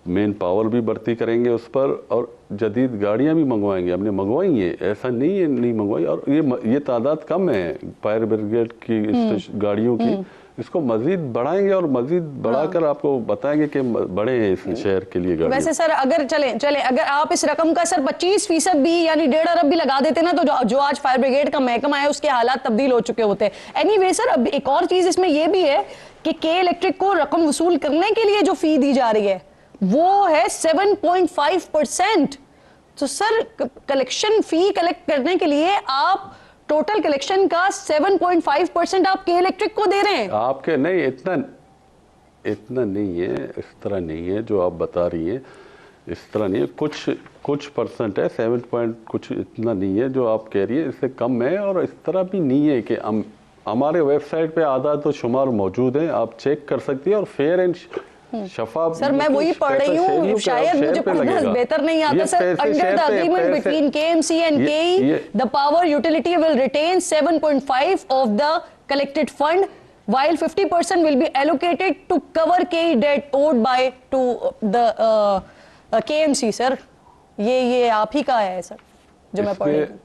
मेन पावर भी बढ़ती करेंगे उस पर, और जदीद गाड़ियां भी मंगवाएंगे। हमने मंगवाई है, ऐसा नहीं है नहीं मंगवाई, और ये तादाद कम है फायर ब्रिगेड की गाड़ियों की, इसको मजीद बढ़ाएंगे और मजीद बढ़ाकर आपको बताएंगे कि बड़े हैं इस शहर के लिए गाड़ी। वैसे सर अगर चले अगर आप इस रकम का सर 25% भी यानी 1.5 अरब भी लगा देते ना, तो जो आज फायर ब्रिगेड का महकमा है उसके हालात तब्दील हो चुके होते हैं। एनीवे सर, अब एक और चीज इसमें यह भी है कि के इलेक्ट्रिक को रकम वसूल करने के लिए जो फी दी जा रही है वो है 7.5%। तो सर कलेक्शन फी कलेक्ट करने के लिए आप टोटल कलेक्शन का 7.5% आप के इलेक्ट्रिक को दे रहे हैं। आपके नहीं, इतना नहीं है, इस तरह नहीं है जो आप बता रही हैं, इस तरह नहीं है, कुछ परसेंट है, 7 पॉइंट कुछ, इतना नहीं है जो आप कह रही है, इससे कम है। और इस तरह भी नहीं है कि हमारे वेबसाइट पे आदाद तो शुमार मौजूद है, आप चेक कर सकती है, और फेयर एंड शफाफ। सर मैं वही पढ़ रही हूँ, शायद मुझे पढ़ना बेहतर नहीं आता sir. Under the agreement between KMC and KE, the power utility will retain 7.5 of the collected fund, while 50% will be allocated to cover KE debt owed by to the KMC। Sir ये आप ही का है sir जो मैं पढ़ रही हूँ।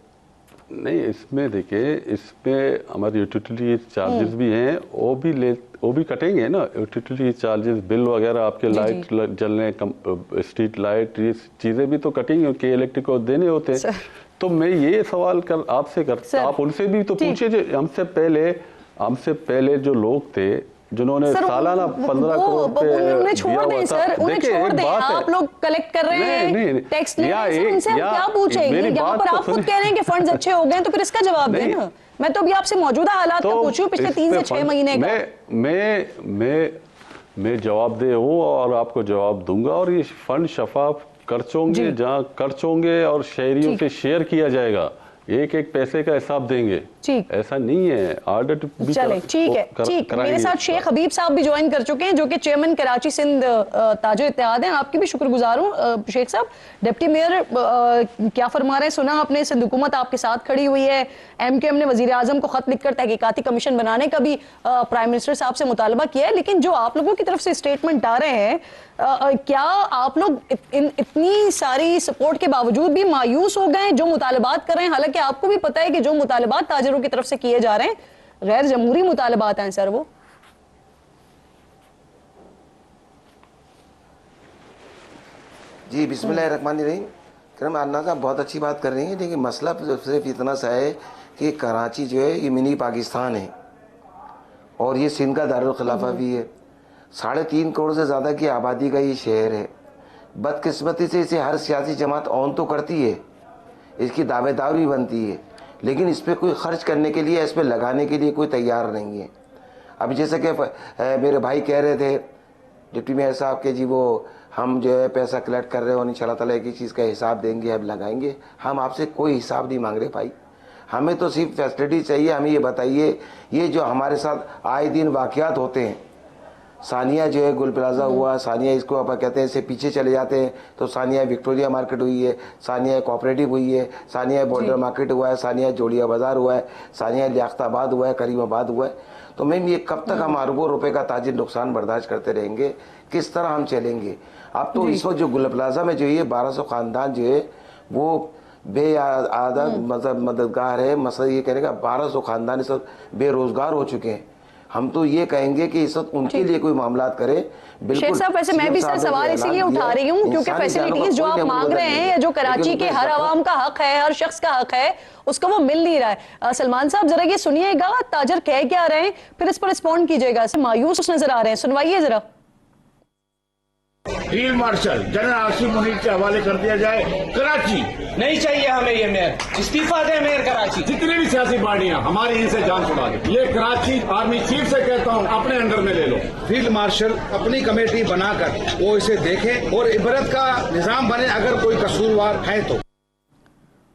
नहीं, इसमें देखिए, इसमें हमारे यूटिलिटी चार्जेस भी हैं, वो भी कटेंगे ना। यूटिलिटी चार्जेस, बिल वगैरह, आपके लाइट जलने, स्ट्रीट लाइट, ये चीज़ें भी तो कटेंगी, क्योंकि इलेक्ट्रिक को देने होते हैं। तो मैं ये सवाल आपसे करता, आप उनसे भी तो पूछिए जो हमसे पहले जो लोग थे जिन्होंने सालाना 15 करोड़ उन्हें छोड़ दें सर, उन्हें छोड़ दें। आप लोग कलेक्ट कर रहे हैं टैक्स ले रहे हैं, उनसे हम क्या पूछेंगे? यहाँ पर आप खुद कह रहे हैं कि फंड्स अच्छे हो गए, तो फिर इसका जवाब दें ना। मैं तो अभी आपसे मौजूदा हालात का पूछ रही हूँ, पिछले 3 से 6 महीने का। मैं जवाबदेह हूँ और आपको जवाब दूंगा, और ये फंड शफाफ खर्च होंगे, जहाँ खर्च होंगे और शहरियों से शेयर किया जाएगा, एक एक पैसे का हिसाब देंगे। ऐसा नहीं है, ऑडिट भी चले, ठीक है, ठीक। मेरे साथ शेख हबीब साहब भी ज्वाइन कर चुके हैं, जो कि चेयरमैन कराची सिंध ताजिर इत्तेहाद हैं। आपकी भी शुक्रगुजार हूँ शेख साहब। डिप्टी मेयर क्या फरमा रहे हैं सुना आपने? सिंध हुकूमत आपके साथ खड़ी हुई है। MQM ने वजीर आजम को खत लिखकर तहकीकाती कमीशन बनाने का भी प्राइम मिनिस्टर साहब से मुतालबा किया है। लेकिन जो आप लोगों की तरफ से स्टेटमेंट आ रहे हैं, क्या आप लोग इतनी सारी सपोर्ट के बावजूद भी मायूस हो गए जो मुतालबात कर रहे हैं? हालांकि आपको भी पता है कि जो मुतालबात ताजिरों की तरफ से किए जा रहे हैं गैर जमहूरी मुतालबात हैं सर। वो जी, बिस्मिल्लाहिर्रहमानिर्रहीम। करम अन्ना साहब बहुत अच्छी बात कर रही हैं, लेकिन मसला सिर्फ इतना सा है कि कराची जो है ये मिनी पाकिस्तान है और ये सिंध का दारुल खिलाफा भी है। 3.5 करोड़ से ज़्यादा की आबादी का ये शहर है। बदकिस्मती से इसे हर सियासी जमात ऑन तो करती है, इसकी दावेदार भी बनती है, लेकिन इस पर कोई खर्च करने के लिए, इस पर लगाने के लिए कोई तैयार नहीं है। अभी जैसे कि मेरे भाई कह रहे थे डिप्टी मेयर साहब के, जी वो हम जो है पैसा कलेक्ट कर रहे हो, इंशाल्लाह ताला एक ही चीज़ का हिसाब देंगे, अब लगाएंगे। हम आपसे कोई हिसाब नहीं मांग रहे भाई, हमें तो सिर्फ फैसिलिटी चाहिए। हमें ये बताइए, ये जो हमारे साथ आए दिन वाक़यात होते हैं, सानिया जो है गुल प्लाजा हुआ, सानिया इसको आप कहते हैं, इससे पीछे चले जाते हैं तो सानिया विक्टोरिया मार्केट हुई है, सानिया कोऑपरेटिव हुई है, सानिया बॉर्डर मार्केट हुआ है, सानिया जोड़िया बाजार हुआ है, सानिया लियाकताबाद हुआ है, करीमाबाद हुआ है। तो मैम ये कब तक हम अरबों रुपए का ताजिर नुकसान बर्दाश्त करते रहेंगे? किस तरह हम चलेंगे? अब तो इस वक्त जो गुल प्लाजा में जो ये 1200 खानदान जो है वो बेआदा मतलब मददगार है। मसला ये कहने का 1200 खानदान इस वक्त बेरोजगार हो चुके हैं। हम तो ये कहेंगे कि इस वक्त उनके लिए कोई मामलात करें। शेख साहब, वैसे मैं भी सर सवाल इसीलिए उठा रही हूँ क्योंकि फैसिलिटीज जो आप मांग रहे हैं, या जो कराची के हर आवाम का हक है, हर शख्स का हक है, उसका वो मिल नहीं रहा है। सलमान साहब जरा ये सुनिएगा, ताजर कह क्या रहे हैं, फिर इस पर रिस्पॉन्ड कीजिएगा। मायूस नजर आ रहे हैं, सुनवाइए जरा। Field marshal general Asif Munir के हवाले कर दिया जाए कराची। नहीं चाहिए हमें ये मेयर, इस्तीफा दे मेयर कराची। जितनी भी सियासी पार्टियां हमारी इनसे जान छुड़ा दे। ये कराची आर्मी चीफ से कहता हूं, अपने अंडर में ले लो। फील्ड मार्शल अपनी कमेटी बनाकर वो इसे देखे और इबरत का निजाम बने, अगर कोई कसूरवार है तो।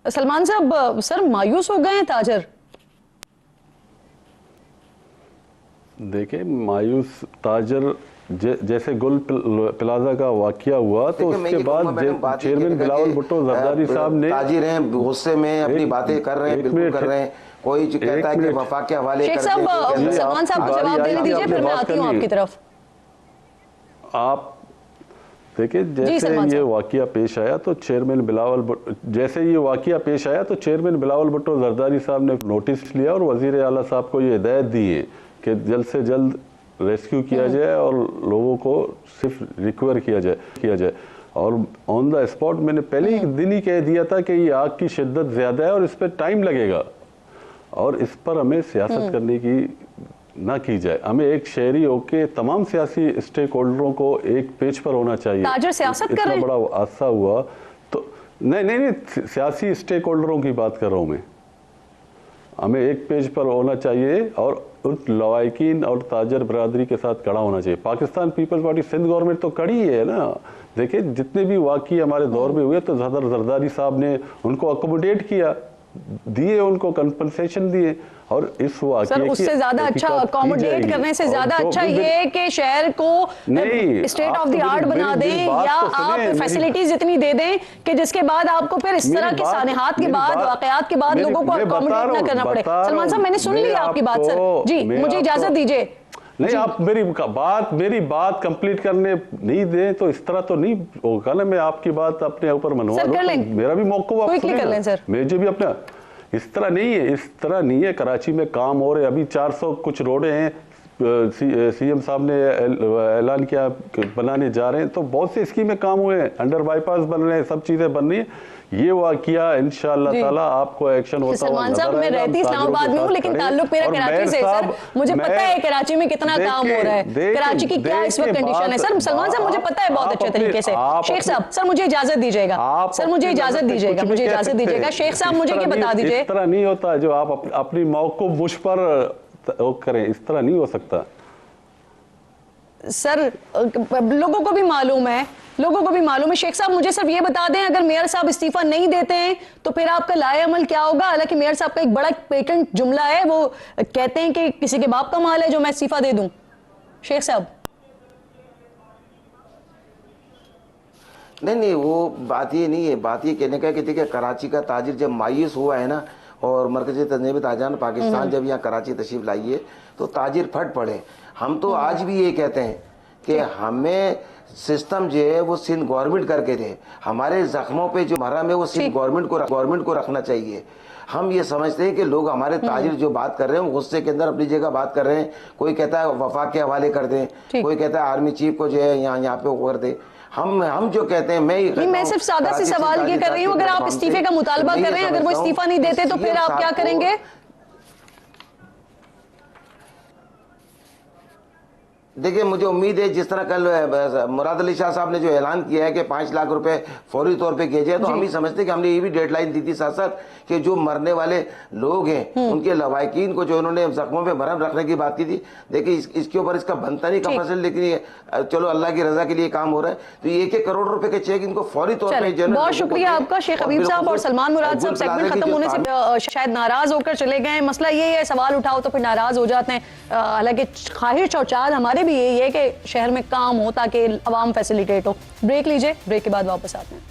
सलमान साहब, सर मायूस हो गए हैं ताजर? देखिए, मायूस ताजर जैसे गुल प्लाजा का वाकया हुआ तो उसके बाद चेयरमैन बिलावल भुट्टो जरदारी साहब ने, ताजिर हैं गुस्से में अपनी बातें कर रहे हैं, बिल्कुल कर रहे हैं। कोई जो कहता है कि वफाक के हवाले शेख साहब, सलमान साहब को जवाब देने दीजिए, फिर मैं आती हूँ आपकी तरफ। आप देखिए, जैसे ये वाकया पेश आया तो चेयरमैन बिलावल भुट्टो जरदारी साहब ने नोटिस लिया और वजीर आला साहब को ये हिदायत दी है कि जल्द से जल्द रेस्क्यू किया जाए और लोगों को सिर्फ रिकवर किया जाए। और ऑन द स्पॉट मैंने पहले ही दिन ही कह दिया था कि ये आग की शिद्दत ज़्यादा है और इस पर टाइम लगेगा, और इस पर हमें सियासत करने की ना की जाए। हमें एक शहरी होके तमाम सियासी स्टेक होल्डरों को एक पेज पर होना चाहिए। ताजर सियासत कर रहे हैं? इतना बड़ा हादसा हुआ तो नहीं, सियासी स्टेक होल्डरों की बात कर रहा हूँ मैं। हमें एक पेज पर होना चाहिए और उन लवाकिन और ताजर बरादरी के साथ खड़ा होना चाहिए। पाकिस्तान पीपल्स पार्टी सिंध गवर्नमेंट तो खड़ी है ना। देखिए, जितने भी वाक़ई हमारे दौर में हुए तो ज़्यादा जरदारी साहब ने उनको अकोमोडेट किया, दिए, उनको कंपनसेशन दिए। और इस वाक़ये की उससे ज्यादा अच्छा अकोमोडेट करने से ज्यादा अच्छा ये कि शहर को स्टेट ऑफ द आर्ट बना दें, या आप फैसिलिटीज इतनी दे दें कि जिसके बाद आपको फिर इस तरह के सानेहात के बाद, वाकयात के बाद लोगों को अकोमोडेट ना करना पड़े। सलमान साहब, मैंने सुन ली आपकी बात सर जी, मुझे इजाजत दीजिए। नहीं, आप मेरी बात कंप्लीट करने नहीं दे तो इस तरह तो नहीं होगा ना। मैं आपकी बात अपने ऊपर मनवा लूं, मेरा भी मौका आप सुनिए। मुझे भी अपना इस तरह नहीं है। कराची में काम हो रहे, अभी 400 कुछ रोडें हैं, सीएम साहब ने ऐलान किया बनाने जा रहे हैं, तो बहुत सी स्कीमें काम हुए हैं, अंडर बाईपास बन रहे हैं, सब चीजें बन रही हैं। ये वाकया इंशाअल्लाह ताला आपको एक्शन होता हुआ सलमान साहब, मैं रहती इस्लामाबाद में हूँ, लेकिन ताल्लुक मेरा कराची से है सर। मुझे पता है कराची में कितना काम हो रहा है, कराची की क्या इस वक्त कंडीशन है सर। सलमान साहब, मुझे पता है बहुत अच्छे तरीके से। शेख साहब, सर मुझे इजाजत दीजिएगा, सर मुझे इजाजत दीजिएगा, मुझे इजाजत दीजिएगा। शेख साहब, मुझे ये बता दीजिए, इस तरह नहीं होता जो आप अपनी मौक़िफ़ मुझ पर करें, इस तरह नहीं हो सकता सर। लोगों को भी मालूम है, लोगों को भी मालूम है। शेख साहब, मुझे सिर्फ ये बता दें, अगर मेयर साहब इस्तीफा नहीं देते हैं तो फिर आपका लाए अमल क्या होगा? हालांकि मेयर साहब का एक बड़ा पेटेंट जुमला है, वो कहते हैं कि किसी के बाप का माल है जो मैं इस्तीफा दे दूं। शेख साहब, नहीं, वो बात ये नहीं है। बात ये कहने का है कि देखिए, कराची का ताजिर जब मायूस हुआ है ना, और मरकज़ी तजनीब ताजान पाकिस्तान जब यहाँ कराची तशरीफ लाई है, तो ताजिर फट पड़े। हम तो आज भी ये कहते हैं कि हमें सिस्टम जो है वो सिंध गवर्नमेंट करके दे। हमारे जख्मों पे जो मरहम है वो सिंध गवर्नमेंट को रखना चाहिए। हम ये समझते हैं कि लोग हमारे ताजिर जो बात कर रहे हैं गुस्से के अंदर अपनी जगह बात कर रहे हैं। कोई कहता है वफाक के हवाले कर दें, कोई कहता है आर्मी चीफ को जो है यहाँ पे कर दे। हम जो कहते हैं, मैं सिर्फ सादा सी सवाल ये कर रही हूँ, अगर आप इस्तीफे का मुतालबा कर रहे हैं, अगर वो इस्तीफा नहीं देते तो फिर आप क्या करेंगे? देखिए, मुझे उम्मीद है जिस तरह कल मुराद अली शाह साहब ने जो ऐलान किया है कि 5 लाख रुपए फौरी तौर पे किए जाए, तो हम ही समझते हैं कि हमने ये भी डेडलाइन दी थी साथ साथ कि जो मरने वाले लोग हैं उनके लवाकिन को जो उन्होंने जख्मों पे मरहम रखने की बात की थी। देखिए, इसके ऊपर इसका बनता नहीं का फसल, लेकिन चलो अल्लाह की रजा के लिए काम हो रहा है। तो 1-1 करोड़ रुपए के चेक इनको फौरी तौर पर। बहुत शुक्रिया आपका शेख हबीब साहब और सलमान मुराद साहब। सेगमेंट खत्म होने से शायद नाराज होकर चले गए। मसला ये है, सवाल उठाओ तो फिर नाराज हो जाते हैं। हालांकि ख्वाहिश और चाहत हमारे भी यही है कि शहर में काम हो ताकि अवाम फैसिलिटेट हो। ब्रेक लीजिए, ब्रेक के बाद वापस आते हैं।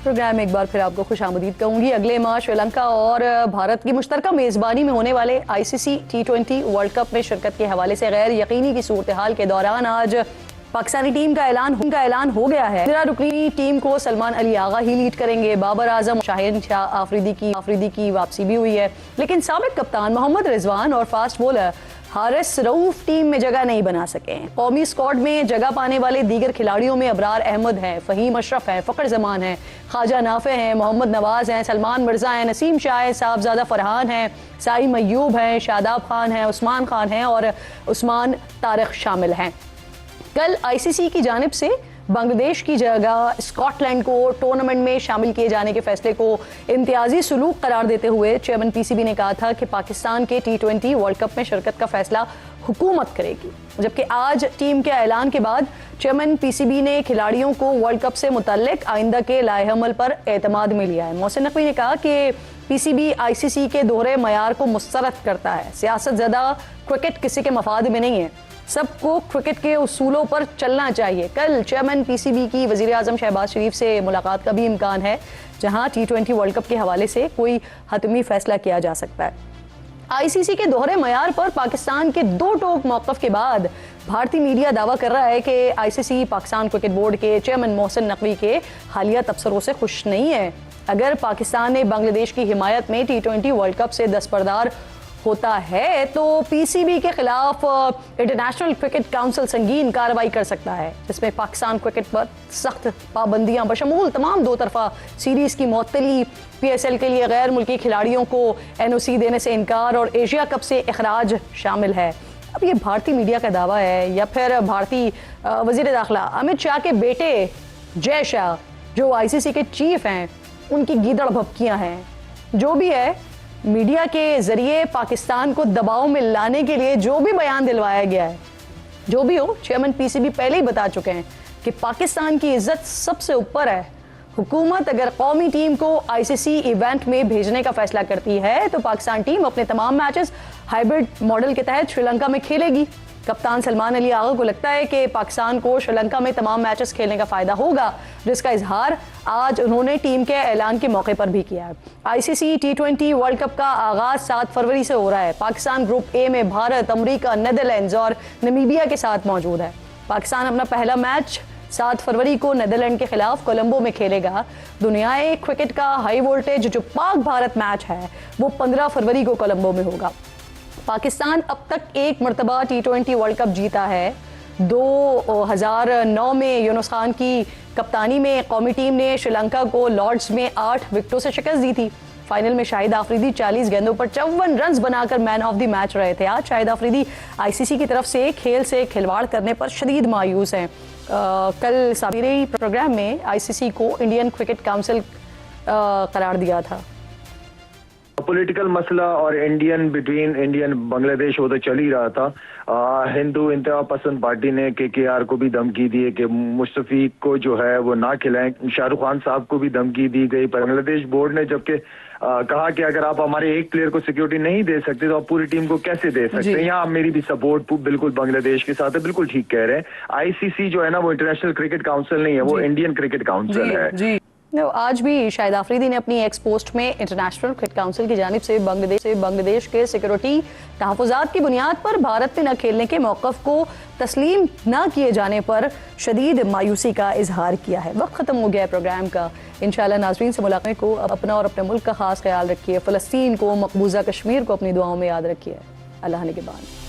प्रोग्राम में एक बार फिर आपको खुशामदीद कहूंगी। अगले माह श्रीलंका और भारत की मुश्तरका मेज़बानी में होने वाले ICC T20 वर्ल्ड कप में शिरकत के हवाले से गैर यकीनी की सूरत हाल के दौरान आज पाकिस्तानी टीम का ऐलान हो गया है। रुकनी टीम को सलमान अली आगा ही लीड करेंगे। बाबर आजम, शाहिन शाह आफरीदी की वापसी भी हुई है, लेकिन साबिक कप्तान मोहम्मद रिजवान और fast bowler Haris Rauf team में जगह नहीं बना सके। कौमी स्क्वाड में जगह पाने वाले दीगर खिलाड़ियों में अबरार अहमद हैं, फ़हीम अशरफ हैं, फ़खर जमान हैं, ख्वाजा नाफे हैं, मोहम्मद नवाज हैं, सलमान मिर्जा हैं, नसीम शाह हैं, साहबजादा फरहान हैं, साई मयूब हैं, शादाब खान हैं, उस्मान खान हैं और उस्मान तारिक शामिल हैं। कल ICC की जानिब से बांग्लादेश की जगह स्कॉटलैंड को टूर्नामेंट में शामिल किए जाने के फैसले को इम्तियाजी सलूक करार देते हुए चेयरमैन PCB ने कहा था कि पाकिस्तान के T20 वर्ल्ड कप में शिरकत का फैसला हुकूमत करेगी। जबकि आज टीम के ऐलान के बाद चेयरमैन PCB ने खिलाड़ियों को वर्ल्ड कप से मुतल्लिक आइंदा के लाएहमल पर एतमाद में लिया है। मोहसिन नकवी ने कहा कि PCB ICC के दोहरे मयार को मुस्तरद करता है। सियासत ज़दा क्रिकेट किसी के मफाद में नहीं है, सबको क्रिकेट के उसूलों पर चलना चाहिए। कल चेयरमैन PCB की वज़ीर आज़म शहबाज शरीफ से मुलाकात का भी इम्कान है, जहां T20 वर्ल्ड कप के हवाले से कोई हतमी फैसला किया जा सकता है। ICC के दोहरे मयार पर पाकिस्तान के 2 टोक मौक़िफ़ के बाद भारतीय मीडिया दावा कर रहा है कि ICC पाकिस्तान क्रिकेट बोर्ड के चेयरमैन मोहसिन नकवी के हालिया तबसरों से खुश नहीं है। अगर पाकिस्तान ने बांग्लादेश की हिमायत में T20 वर्ल्ड कप से दस्तबरदार होता है तो PCB के खिलाफ इंटरनेशनल क्रिकेट काउंसिल संगीन कार्रवाई कर सकता है, जिसमें पाकिस्तान क्रिकेट पर सख्त पाबंदियां बशमूल तमाम 2 तरफा सीरीज की मुअत्तली, PSL के लिए गैर मुल्की खिलाड़ियों को NOC देने से इनकार और एशिया कप से इखराज शामिल है। अब ये भारतीय मीडिया का दावा है या फिर भारतीय वजीर दाखिला अमित शाह के बेटे जय शाह जो ICC के चीफ हैं उनकी गीदड़ भभकियां हैं? जो भी है, मीडिया के जरिए पाकिस्तान को दबाव में लाने के लिए जो भी बयान दिलवाया गया है, जो भी हो, चेयरमैन PCB पहले ही बता चुके हैं कि पाकिस्तान की इज्जत सबसे ऊपर है। हुकूमत अगर कौमी टीम को आईसीसी इवेंट में भेजने का फैसला करती है तो पाकिस्तान टीम अपने तमाम मैचेस हाइब्रिड मॉडल के तहत श्रीलंका में खेलेगी। कप्तान सलमान अली आगा को लगता है कि पाकिस्तान को श्रीलंका में तमाम मैचेस खेलने का फायदा होगा, जिसका इजहार आज उन्होंने टीम के ऐलान के मौके पर भी किया है। आईसीसी T20 वर्ल्ड कप का आगाज 7 फरवरी से हो रहा है। पाकिस्तान ग्रुप ए में भारत, अमेरिका, नेदरलैंड्स और नामीबिया के साथ मौजूद है। पाकिस्तान अपना पहला मैच 7 फरवरी को नीदरलैंड के खिलाफ कोलंबो में खेलेगा। दुनियाई क्रिकेट का हाई वोल्टेज जो पाक भारत मैच है वो 15 फरवरी को कोलंबो में होगा। पाकिस्तान अब तक एक मरतबा T20 वर्ल्ड कप जीता है। 2009 में यूनुस खान की कप्तानी में कौमी टीम ने श्रीलंका को लॉर्ड्स में 8 विकेटों से शिकस्त दी थी। फाइनल में शाहिद आफरीदी 40 गेंदों पर 54 रन्स बनाकर मैन ऑफ द मैच रहे थे। आज शाहिद आफरीदी आईसीसी की तरफ से खेल से खिलवाड़ करने पर शदीद मायूस हैं। कल साबिरी प्रोग्राम में आईसीसी को इंडियन क्रिकेट काउंसिल करार दिया था। पॉलिटिकल मसला और इंडियन बांग्लादेश वो तो चल ही रहा था। हिंदू इंतहा पसंद पार्टी ने KKR को भी धमकी दी है कि मुस्तफीक को जो है वो ना खिलाएं। शाहरुख खान साहब को भी धमकी दी गई। बांग्लादेश बोर्ड ने जबकि कहा कि अगर आप हमारे एक प्लेयर को सिक्योरिटी नहीं दे सकते तो आप पूरी टीम को कैसे दे सकते हैं। यहाँ मेरी भी सपोर्ट बिल्कुल बांग्लादेश के साथ है, बिल्कुल ठीक कह रहे हैं। आईसीसी जो है ना वो इंटरनेशनल क्रिकेट काउंसिल नहीं है, वो इंडियन क्रिकेट काउंसिल है। आज भी शाहिद आफरीदी ने अपनी एक्स पोस्ट में इंटरनेशनल क्रिकेट काउंसिल की जानिब से बांग्लादेश के सिक्योरिटी तहफ़्फ़ुज़ात की बुनियाद पर भारत में न खेलने के मौक़िफ़ को तस्लीम न किए जाने पर शदीद मायूसी का इजहार किया है। वक्त ख़त्म हो गया है प्रोग्राम का। इंशाअल्लाह नाज़रीन से मुलाकात को अपना और अपने मुल्क का खास ख्याल रखिए। फ़लस्तीन को, मकबूजा कश्मीर को अपनी दुआओं में याद रखिए। अल्लाह ने के बाद।